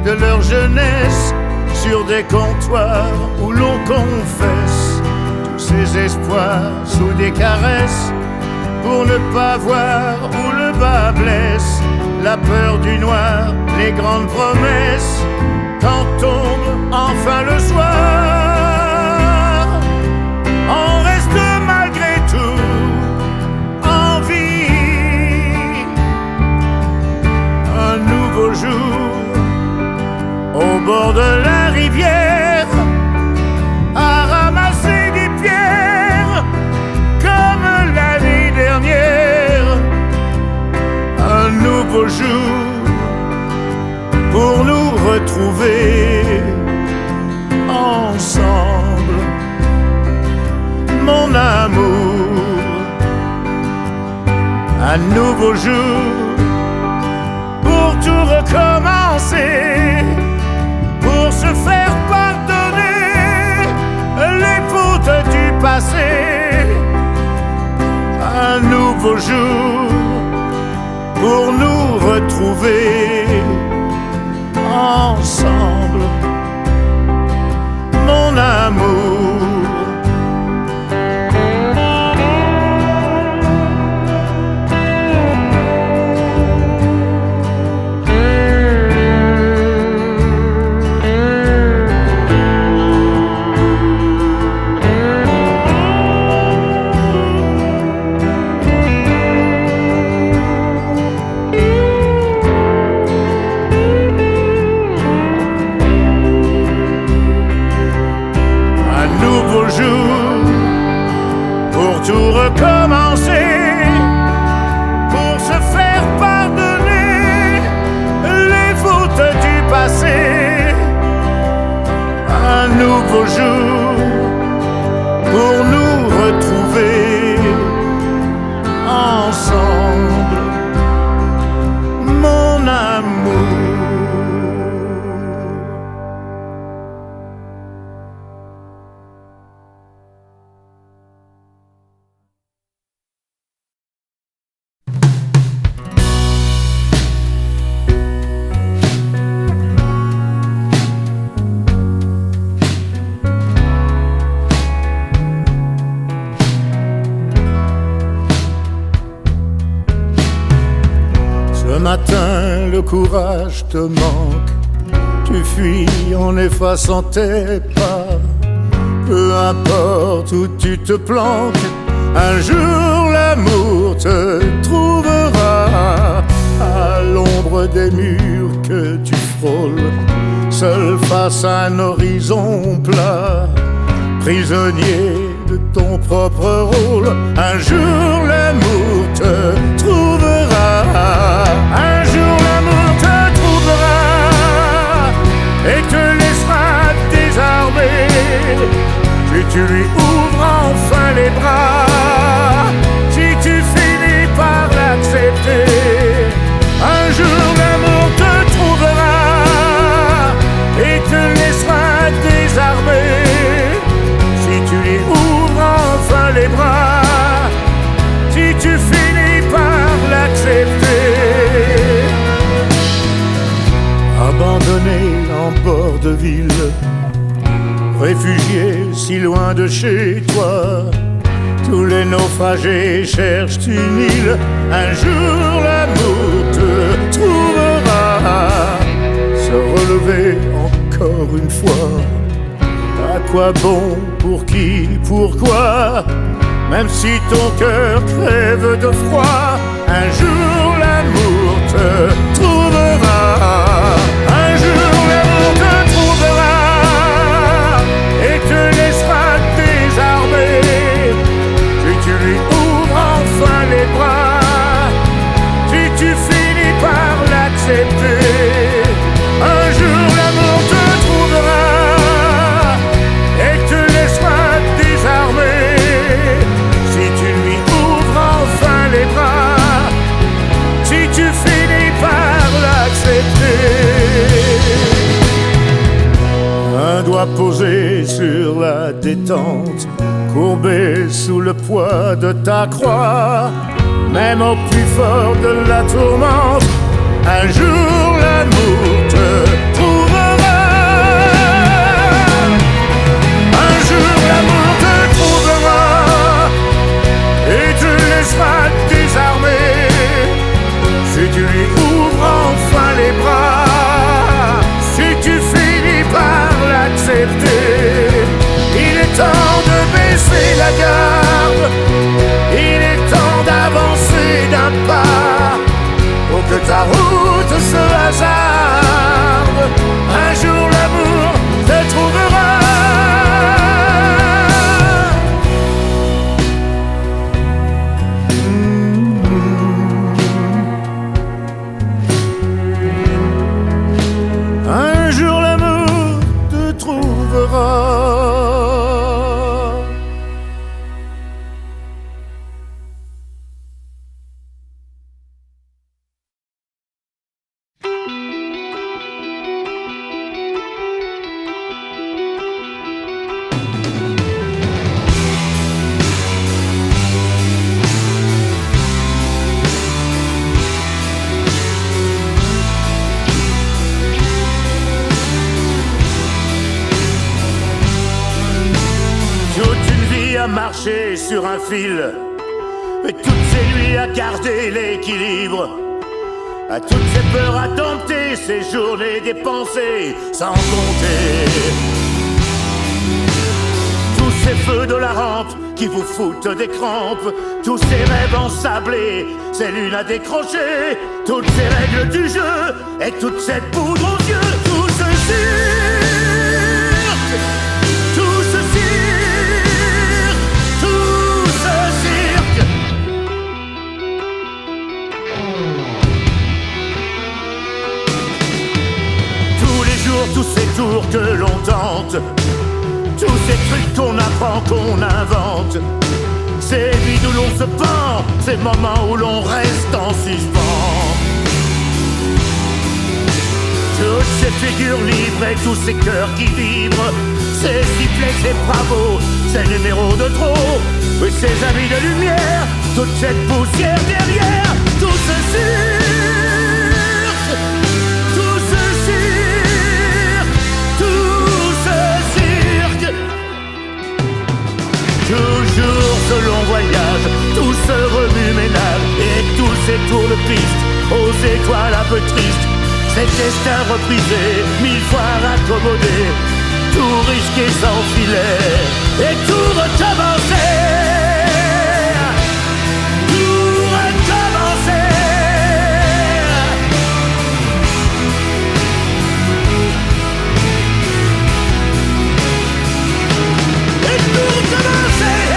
de leur jeunesse, sur des comptoirs où l'on confesse tous ses espoirs sous des caresses, pour ne pas voir où le bas blesse, la peur du noir, les grandes promesses, quand tombe enfin le soir. On reste malgré tout en vie. Un nouveau jour au bord de la rivière, à ramasser des pierres comme l'année dernière. Un nouveau jour pour nous retrouver ensemble, mon amour. Un nouveau jour pour tout recommencer, pour se faire pardonner les fautes du passé. un nouveau jour pour nous retrouver ensemble, mon amour. Tout recommencer, pour se faire pardonner les fautes du passé. Un nouveau jour pour nous retrouver ensemble, mon amour. Ce matin, le courage te manque. Tu fuis en effaçant tes pas. Peu importe où tu te planques, un jour l'amour te trouvera. À l'ombre des murs que tu frôles, seul face à un horizon plat, prisonnier de ton propre rôle, un jour l'amour te trouvera. Un jour l'amour te trouvera et te laissera désarmé. Si tu lui ouvres enfin les bras, si tu finis par l'accepter, un jour l'amour te trouvera et te laissera désarmé. Si tu lui ouvres enfin les bras, si tu finis par l'accepter. Abandonné en bord de ville, réfugié si loin de chez toi, tous les naufragés cherchent une île. Un jour l'amour te trouvera. Se relever encore une fois, à quoi bon, pour qui, pourquoi? Même si ton cœur crève de froid, un jour l'amour te trouvera. Un jour l'amour te trouvera et te laissera désarmé. Si tu lui ouvres enfin les bras, si tu finis par l'accepter, un jour l'amour te trouvera et te laissera désarmé. Si tu lui ouvres enfin les bras, si tu finis par l'accepter. Un doigt posé sur la détente, courbé sous le poids de ta croix, même au plus fort de la tourmente, un jour l'amour te trouvera. Un jour l'amour te trouvera et te laissera désarmé. Si tu lui ouvres enfin les bras, si tu finis par l'accepter, il est temps de baisser la garde, il est temps d'avancer d'un pas, pour que ta route se hasarde marcher sur un fil, et toutes ces nuits à garder l'équilibre, à toutes ces peurs à dompter, ces journées dépensées sans compter. Tous ces feux de la rampe qui vous foutent des crampes, tous ces rêves ensablés, ces lunes à décrocher, toutes ces règles du jeu et toute cette poudre aux yeux, tout ce cirque, tout ce cirque, tout ce cirque. Tous les jours, tous ces tours que l'on tente, tous ces trucs qu'on apprend, qu'on invente, ces vies où l'on se pend, ces moments où l'on reste en suspens. Toutes ces figures libres et tous ces cœurs qui vibrent, ces sifflets, ces bravos, ces numéros de trop, et ces amis de lumière, toute cette poussière derrière, tout ce cirque, tout ce cirque, tout ce cirque. Toujours ce long voyage, tout ce remue-ménage et tous ces tours de piste aux étoiles un peu tristes, ces destins reprisés, 1000 fois raccommodés, tout risqué sans filet et tout recommencer, tout recommencer. Et tout recommencer.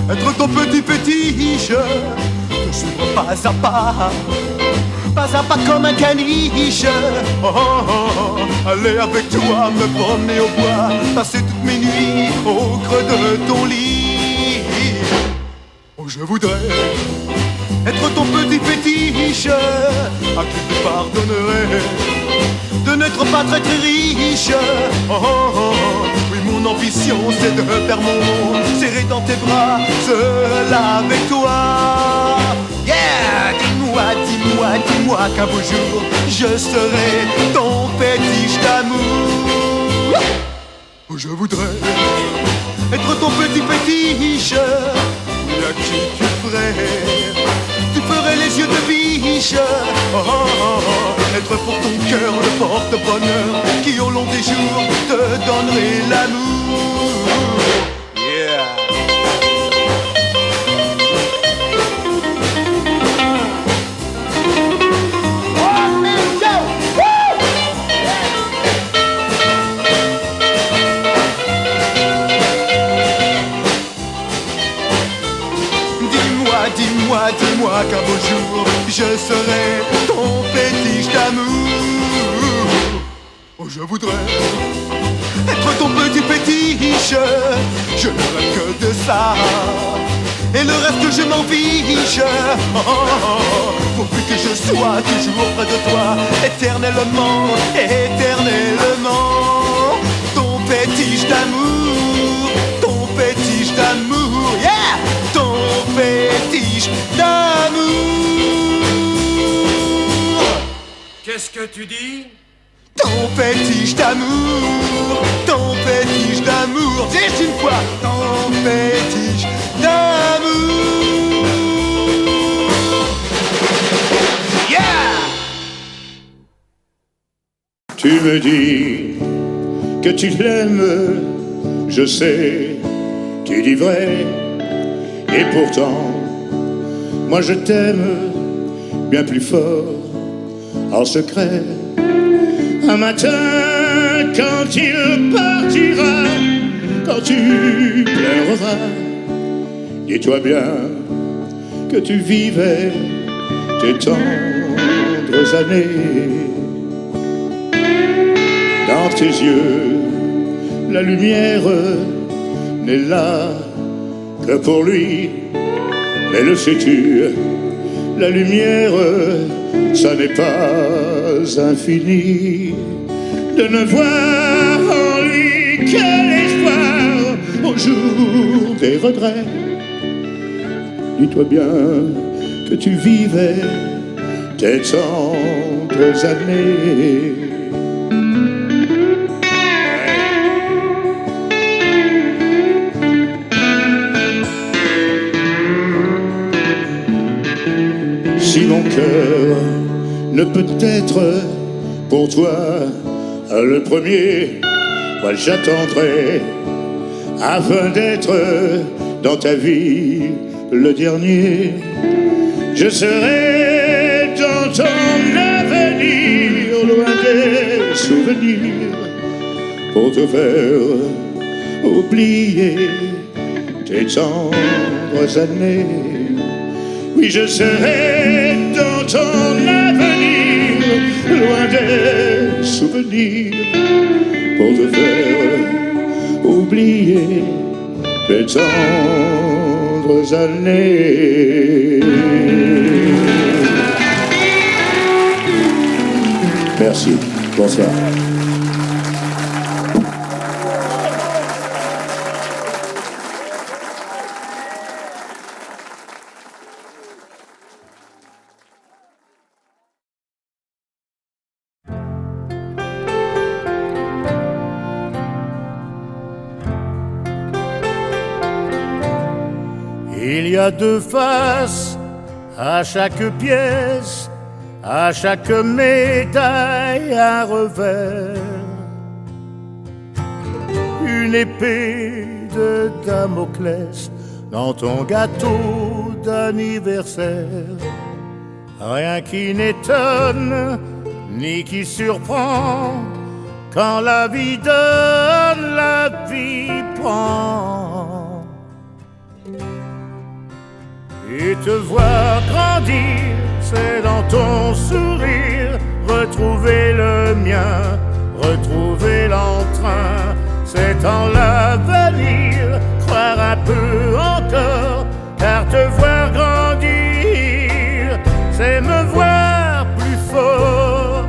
Être ton petit fétiche, te suivre pas à pas comme un caniche. Oh, oh, oh, aller avec toi, me promener au bois, passer toutes mes nuits au creux de ton lit. Oh, je voudrais être ton petit fétiche, à qui tu pardonnerais de n'être pas très très riche. Oh, oh, oh, oui, mon ambition c'est de faire mon monde serré dans tes bras, seul avec toi. Yeah, dis-moi qu'un beau jour je serai ton fétiche d'amour. Oh, je voudrais être ton petit fétiche, oui, à qui tu ferais les yeux de biche. Oh, oh, oh, être pour ton cœur le porte-bonheur qui au long des jours te donnerait l'amour. Yeah. Dis-moi qu'un beau jour je serai ton fétiche d'amour. Oh, je voudrais être ton petit fétiche, je ne rêve que de ça, et le reste je m'en fiche. Oh, oh, oh, pourvu que je sois toujours près de toi, éternellement, éternellement. Ton fétiche d'amour, ton fétiche d'amour, yeah, ton fétiche d'amour. Qu'est-ce que tu dis? Ton fétiche d'amour, ton fétiche d'amour. Dis une fois, ton fétiche d'amour. Yeah! Tu me dis que tu l'aimes, je sais, tu dis vrai, et pourtant Moi je t'aime bien plus fort, en secret. Un matin, quand il partira, quand tu pleureras, dis-toi bien que tu vivais tes tendres années. Dans tes yeux, la lumière n'est là que pour lui. Mais le sais-tu, la lumière, ça n'est pas infini. De ne voir en lui que l'espoir au jour des regrets. Dis-toi bien que tu vivais tes tendres années. Si mon cœur ne peut être pour toi le premier, moi j'attendrai afin d'être dans ta vie le dernier. Je serai dans ton avenir, loin des souvenirs, pour te faire oublier tes tendres années. Oui, je serai dans ton avenir, loin des souvenirs, pour te faire oublier tes tendres années. Merci, bonsoir. Il y a deux faces à chaque pièce, à chaque médaille un revers. Une épée de Damoclès dans ton gâteau d'anniversaire. Rien qui n'étonne ni qui surprend, quand la vie donne, la vie prend. Et te voir grandir, c'est dans ton sourire, retrouver le mien, retrouver l'entrain. C'est en l'avenir, croire un peu encore, car te voir grandir, c'est me voir plus fort.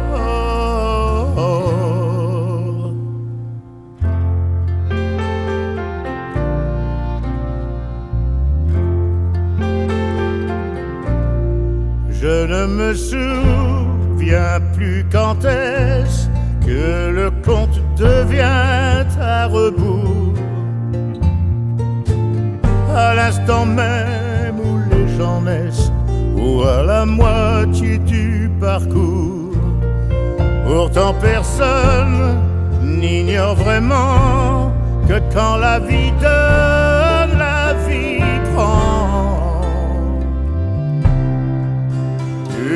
Je ne me souviens plus quand est-ce que le conte devient à rebours. À l'instant même où les gens naissent, ou à la moitié du parcours. Pourtant personne n'ignore vraiment que quand la vie donne, la vie prend.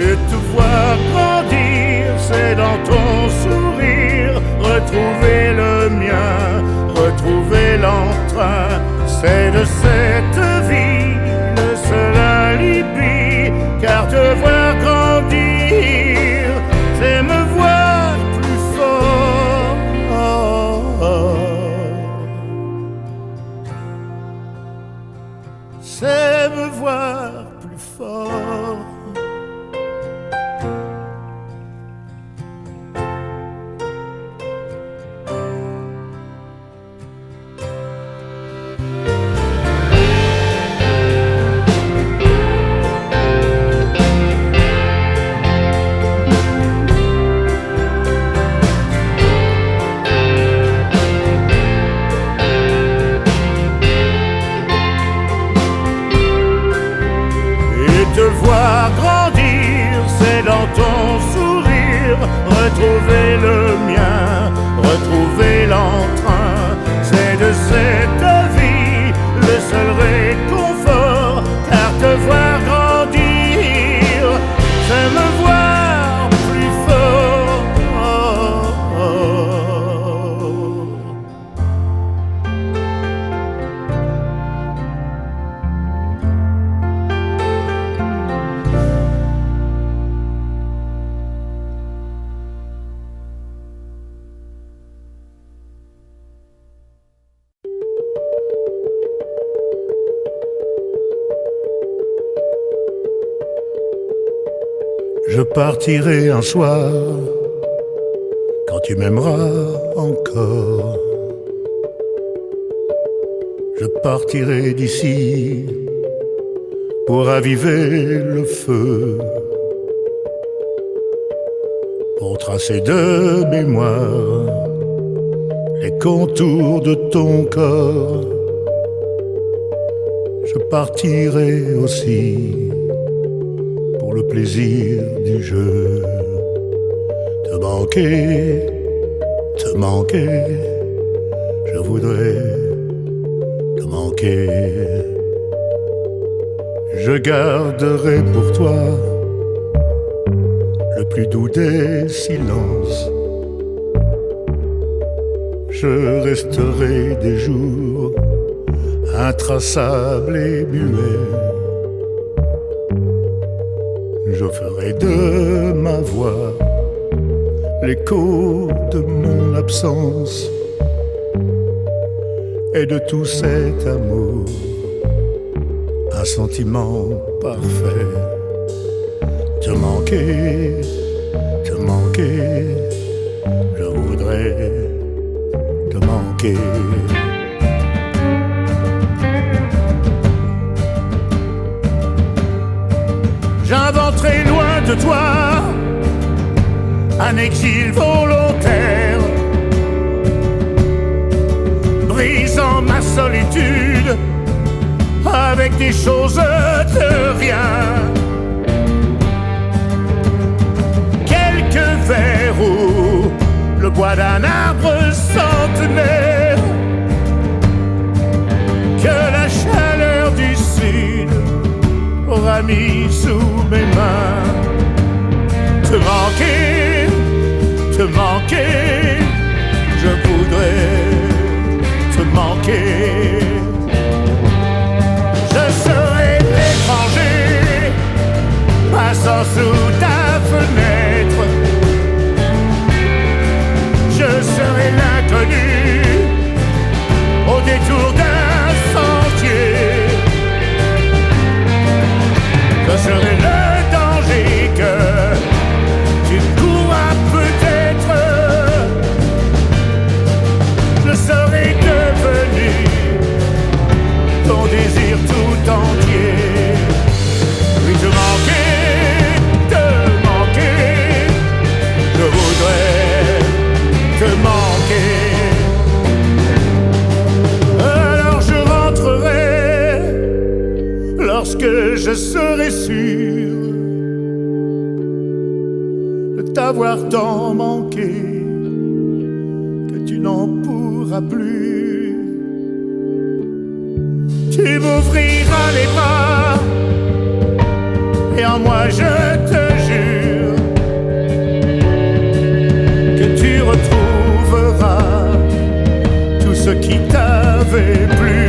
Et te voir grandir, c'est dans ton sourire, retrouver le mien, retrouver l'entrain. C'est de cette vie le seul alibi, car te voir grandir, c'est me voir plus fort. C'est me voir plus fort. Te voir grandir, c'est dans ton sourire, retrouver le mien, retrouver l'entrain. C'est de cette vie le seul réconfort, car te voir grandir, Je partirai un soir quand tu m'aimeras encore. Je partirai d'ici pour raviver le feu, pour tracer de mémoire les contours de ton corps. Je partirai aussi pour le plaisir du jeu. Te manquer, je voudrais te manquer. Je garderai pour toi le plus doux des silences. Je resterai des jours intraçables et muets. Je ferai de ma voix l'écho de mon absence et de tout cet amour, un sentiment parfait. Te manquer, je voudrais te manquer. J'inventerai loin de toi un exil volontaire, brisant ma solitude avec des choses de rien. Quelques vers ou le bois d'un arbre centenaire que la chaleur du sud aura mis sous mes mains. Te manquer, je voudrais te manquer. Je serai l'étranger passant sous ta fenêtre. Je serai l'inconnu au détour d'un sentier. Je serai le danger que tu courras peut-être. Je serai devenu ton désir tout entier. Oui, te manquer, je voudrais te manquer. Alors je rentrerai lorsque je serai sûr de t'avoir tant manqué que tu n'en pourras plus. Tu m'ouvriras les bras et en moi je te jure que tu retrouveras tout ce qui t'avait plu.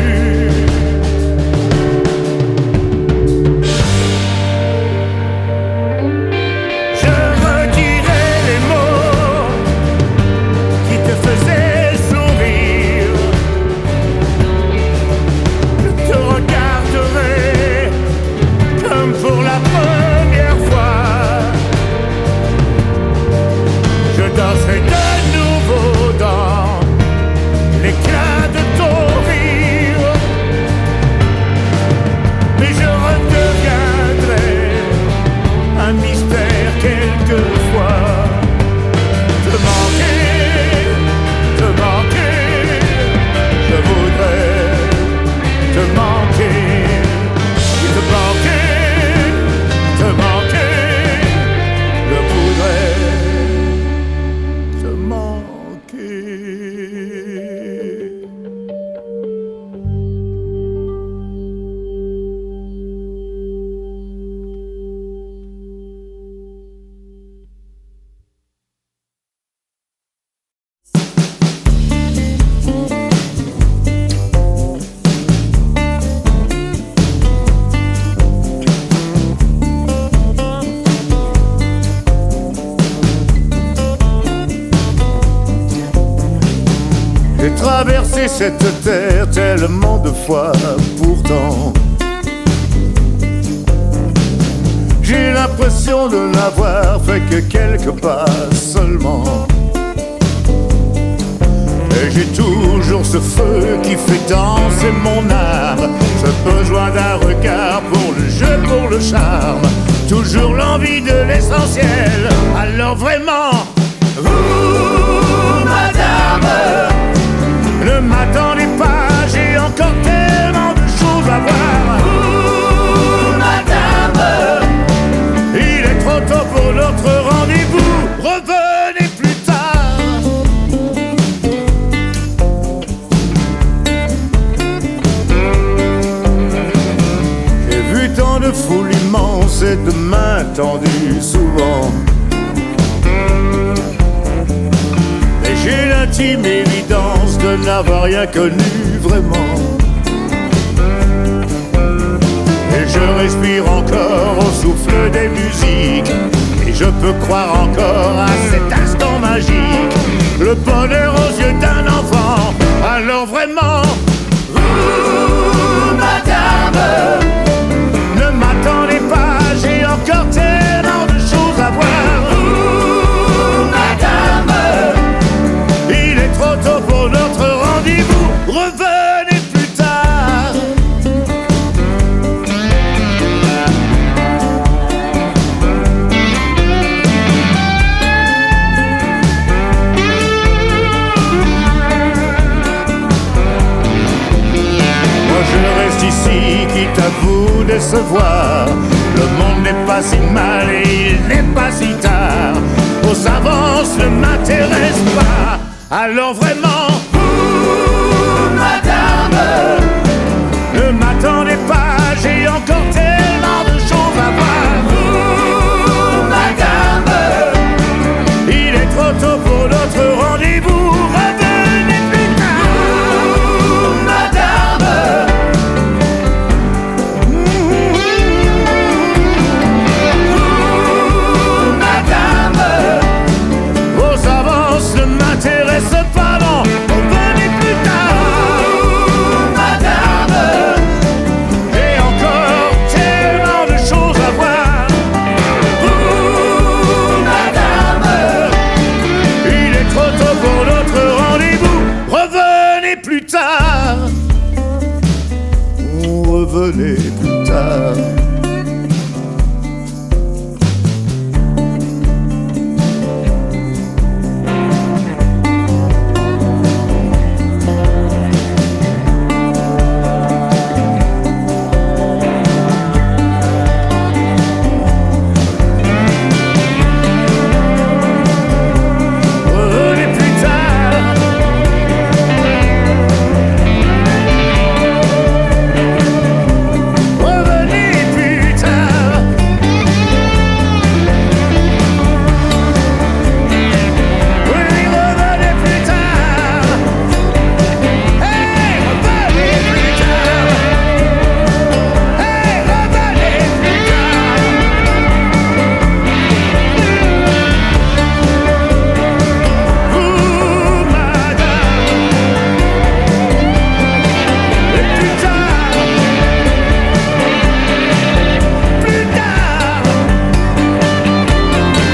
J'ai traversé cette terre tellement de fois, pourtant j'ai l'impression de n'avoir fait que quelques pas seulement. Et j'ai toujours ce feu qui fait danser mon âme, ce besoin d'un regard pour le jeu, pour le charme, toujours l'envie de l'essentiel. Alors vraiment, vous, madame, ne m'attendez pas, j'ai encore tellement de choses à voir. Vous, madame, il est trop tôt pour notre rendez-vous, revenez plus tard. J'ai vu tant de foules immenses et de mains tendues souvent, mais j'ai l'intime évidence de n'avoir rien connu vraiment. Et je respire encore au souffle des musiques, et je peux croire encore à cet instant magique, le bonheur aux yeux d'un enfant. Alors vraiment, vous, madame, ne m'attendez pas, j'ai encore tellement de choses à voir. Vous, madame, il est trop tôt pour notre rendez-vous, revenez plus tard. Moi je reste ici, quitte à vous décevoir. Le monde n'est pas si mal et il n'est pas si tard. Vos avances ne m'intéressent pas. Alors vraiment, vous, madame, ne m'attendez pas, j'ai encore tellement de choses à voir. Vous, madame, il est trop tôt pour notre rendez-vous, revenez plus tard. Vous, madame, vous, madame, vos avances ne m'intéressent pas, non, revenez plus tard. Madame, j'ai encore tellement de choses à voir. Madame, il est trop tôt pour notre rendez-vous, revenez plus tard. Revenez plus tard. Revenez plus tard. Revenez plus tard. Oui, revenez plus tard. Hey, revenez plus tard. Hey, revenez plus tard. Vous, madame, et plus tard, plus tard. Vous, madame, hey,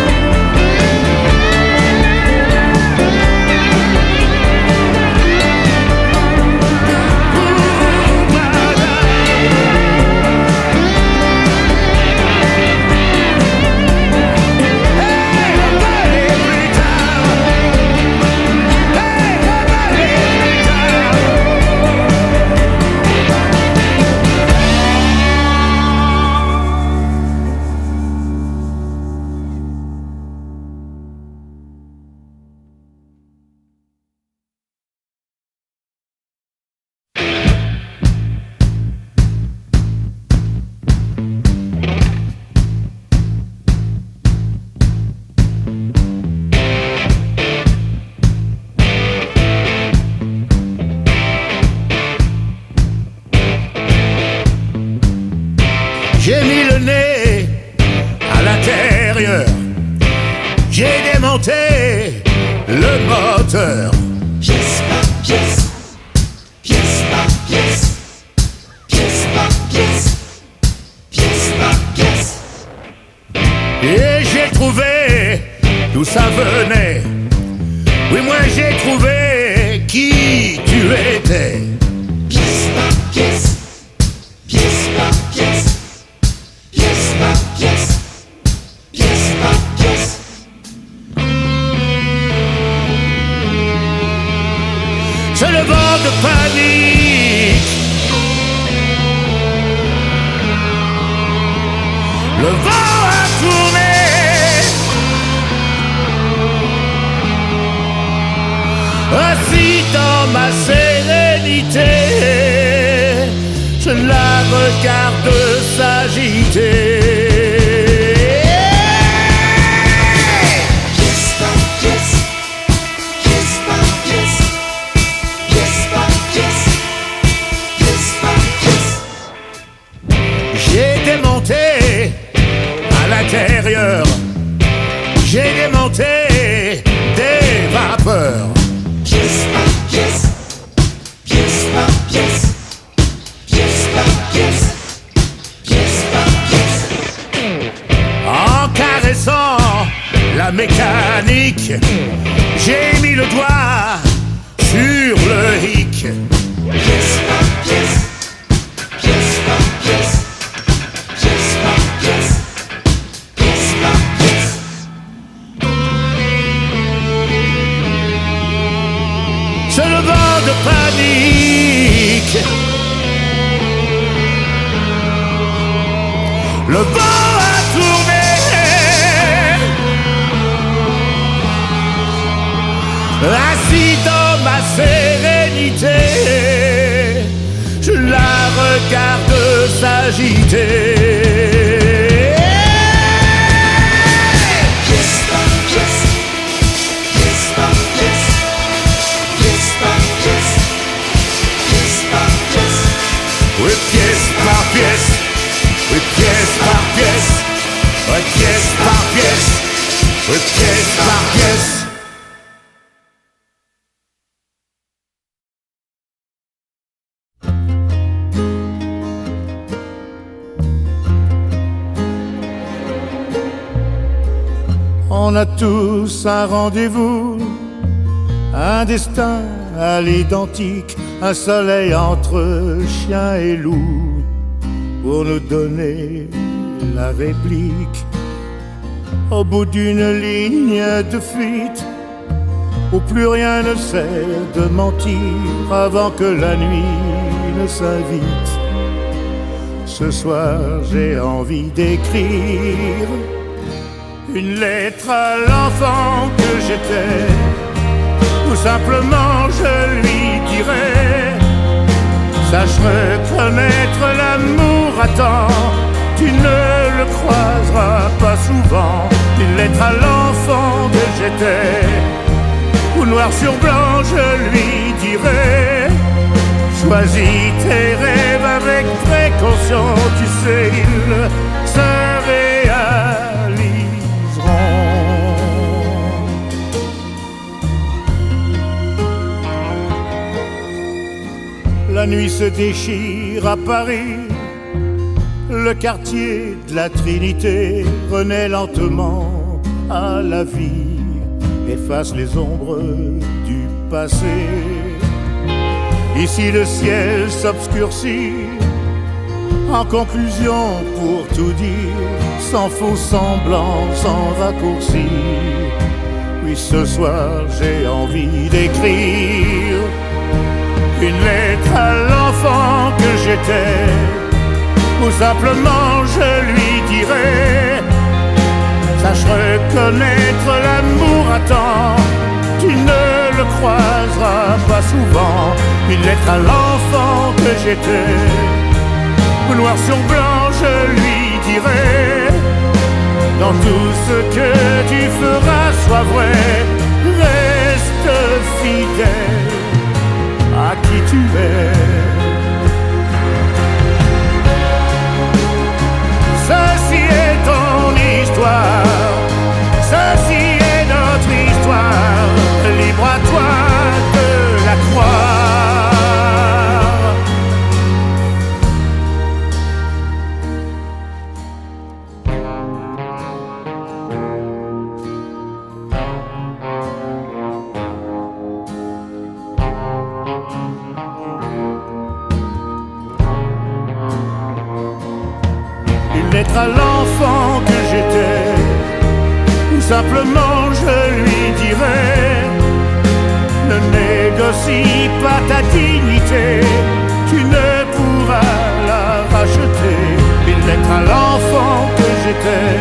revenez plus tard. Hey, revenez plus tard. J'ai mis le nez à l'intérieur, j'ai démonté le moteur. Pièce par pièce, pièce par pièce, pièce par pièce, pièce par pièce. trouvé d'où ça venait. Oui, moi j'ai trouvé qui tu étais. Pièce par pièce, pièce par pièce, pièce par pièce, pièce par pièce. C'est le vent de panique, le vent a tourné. Assis dans ma sérénité, je la regarde s'agiter. Pièce par pièce, pièce par pièce, pièce par pièce, pièce par pièce. J'ai démonté à l'intérieur, j'ai démonté des vapeurs. Pièce par pièce, pièce par pièce, pièce par pièce, pièce par pièce. En caressant la mécanique, j'ai mis le doigt sur le hic. Pièce par pièce, pièce par pièce, pièce par pièce, pièce par pièce. C'est le vent de panique, le vent a tourné. Assis dans ma sérénité, je la regarde s'agiter. Pièce par pièce, pièce par pièce, pièce par pièce, pièce par pièce. Oui, pièce par pièce, oui, pièce par pièce, oui, pièce par pièce, oui, pièce par pièce. On a tous un rendez-vous, un destin à l'identique, un soleil entre chien et loup, pour nous donner la réplique. Au bout d'une ligne de fuite, où plus rien ne sert de mentir, avant que la nuit ne s'invite. Ce soir j'ai envie d'écrire une lettre à l'enfant que j'étais, ou simplement je lui dirais: sache reconnaître l'amour à temps, tu ne le croiseras pas souvent. Une lettre à l'enfant que j'étais, ou noir sur blanc je lui dirais: choisis tes rêves avec précaution, tu sais ils se réaliseront. La nuit se déchire à Paris, le quartier de la Trinité renaît lentement à la vie, efface les ombres du passé. Ici le ciel s'obscurcit, en conclusion pour tout dire, sans faux semblant, sans raccourci. Oui, ce soir j'ai envie d'écrire une lettre à l'enfant que j'étais, ou simplement je lui dirais: sache reconnaître l'amour à temps, tu ne le croiseras pas souvent. Une lettre à l'enfant que j'étais, ou noir sur blanc je lui dirais: dans tout ce que tu feras, sois vrai, reste fidèle à qui tu es. Ceci est ton histoire, ceci est notre histoire, libre à toi de la croire. être à l'enfant que j'étais, ou simplement je lui dirais: ne négocie pas ta dignité, tu ne pourras la racheter. Mille lettres à l'enfant que j'étais,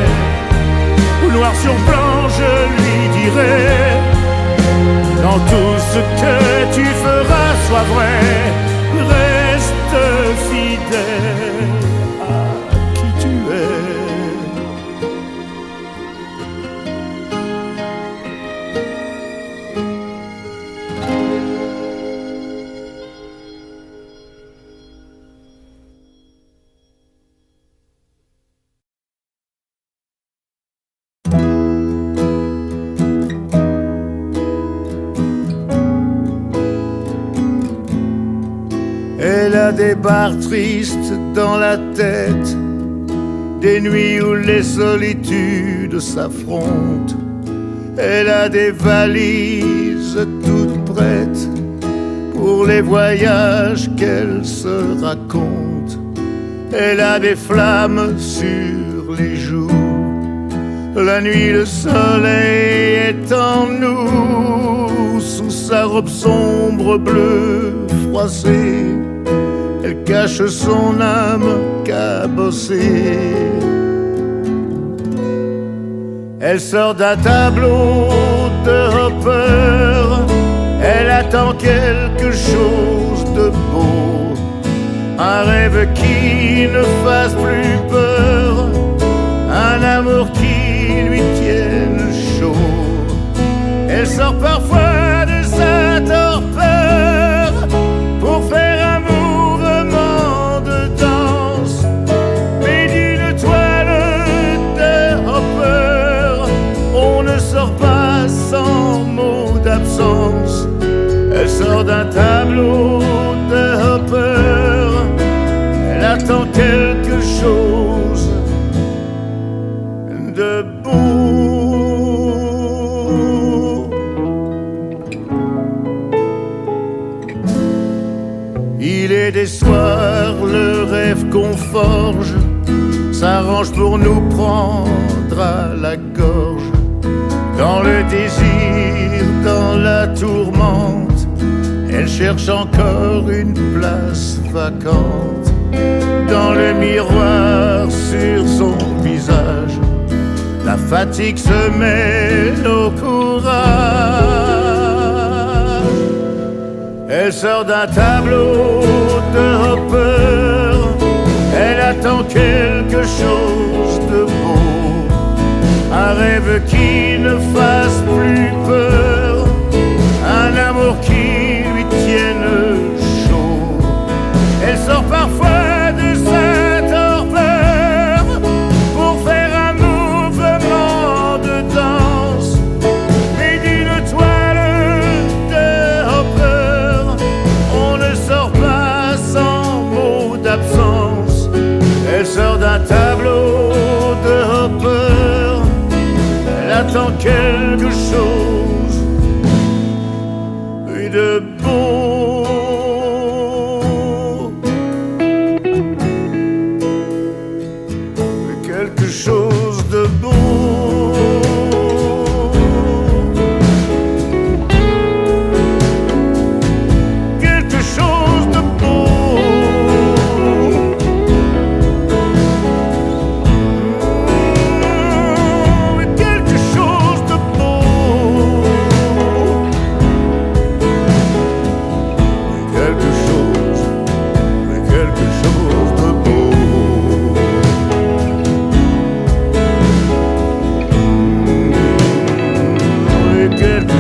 ou noir sur blanc je lui dirais: dans tout ce que tu feras, sois vrai, reste fidèle à qui tu es. Elle a des barres tristes dans la tête, des nuits où les solitudes s'affrontent. Elle a des valises toutes prêtes pour les voyages qu'elle se raconte. Elle a des flammes sur les joues, la nuit le soleil est en nous. Sous sa robe sombre bleue froissée, elle cache son âme cabossée. Elle sort d'un tableau de Hopper, elle attend quelque chose de beau, un rêve qui ne fasse plus peur, un amour qui lui tienne chaud. Elle sort parfois de sa torpeur pour faire un mouvement de danse, mais d'une toile de Hopper, on ne sort pas sans mot d'absence. Elle sort d'un tableau de Hopper, elle attend quelque chose de beau. Il est des soirs, le rêve qu'on forge s'arrange pour nous prendre à la gorge. Dans le désir, dans la tourmente, elle cherche encore une place vacante. Dans le miroir sur son visage, la fatigue se mêle au courage. Elle sort d'un tableau de Hopper, elle attend quelque chose de beau, un rêve qui ne fasse plus peur, un amour qui lui tienne chaud. Elle sort parfois de sa torpeur pour faire un mouvement de danse, mais d'une toile de Hopper, on ne sort pas sans mot d'absence. Elle sort d'un tableau de Hopper, elle attend quelque chose de beau. Quelque chose de beau. Quelque chose de beau. Quelque chose de beau. Quelque chose de beau. Quelque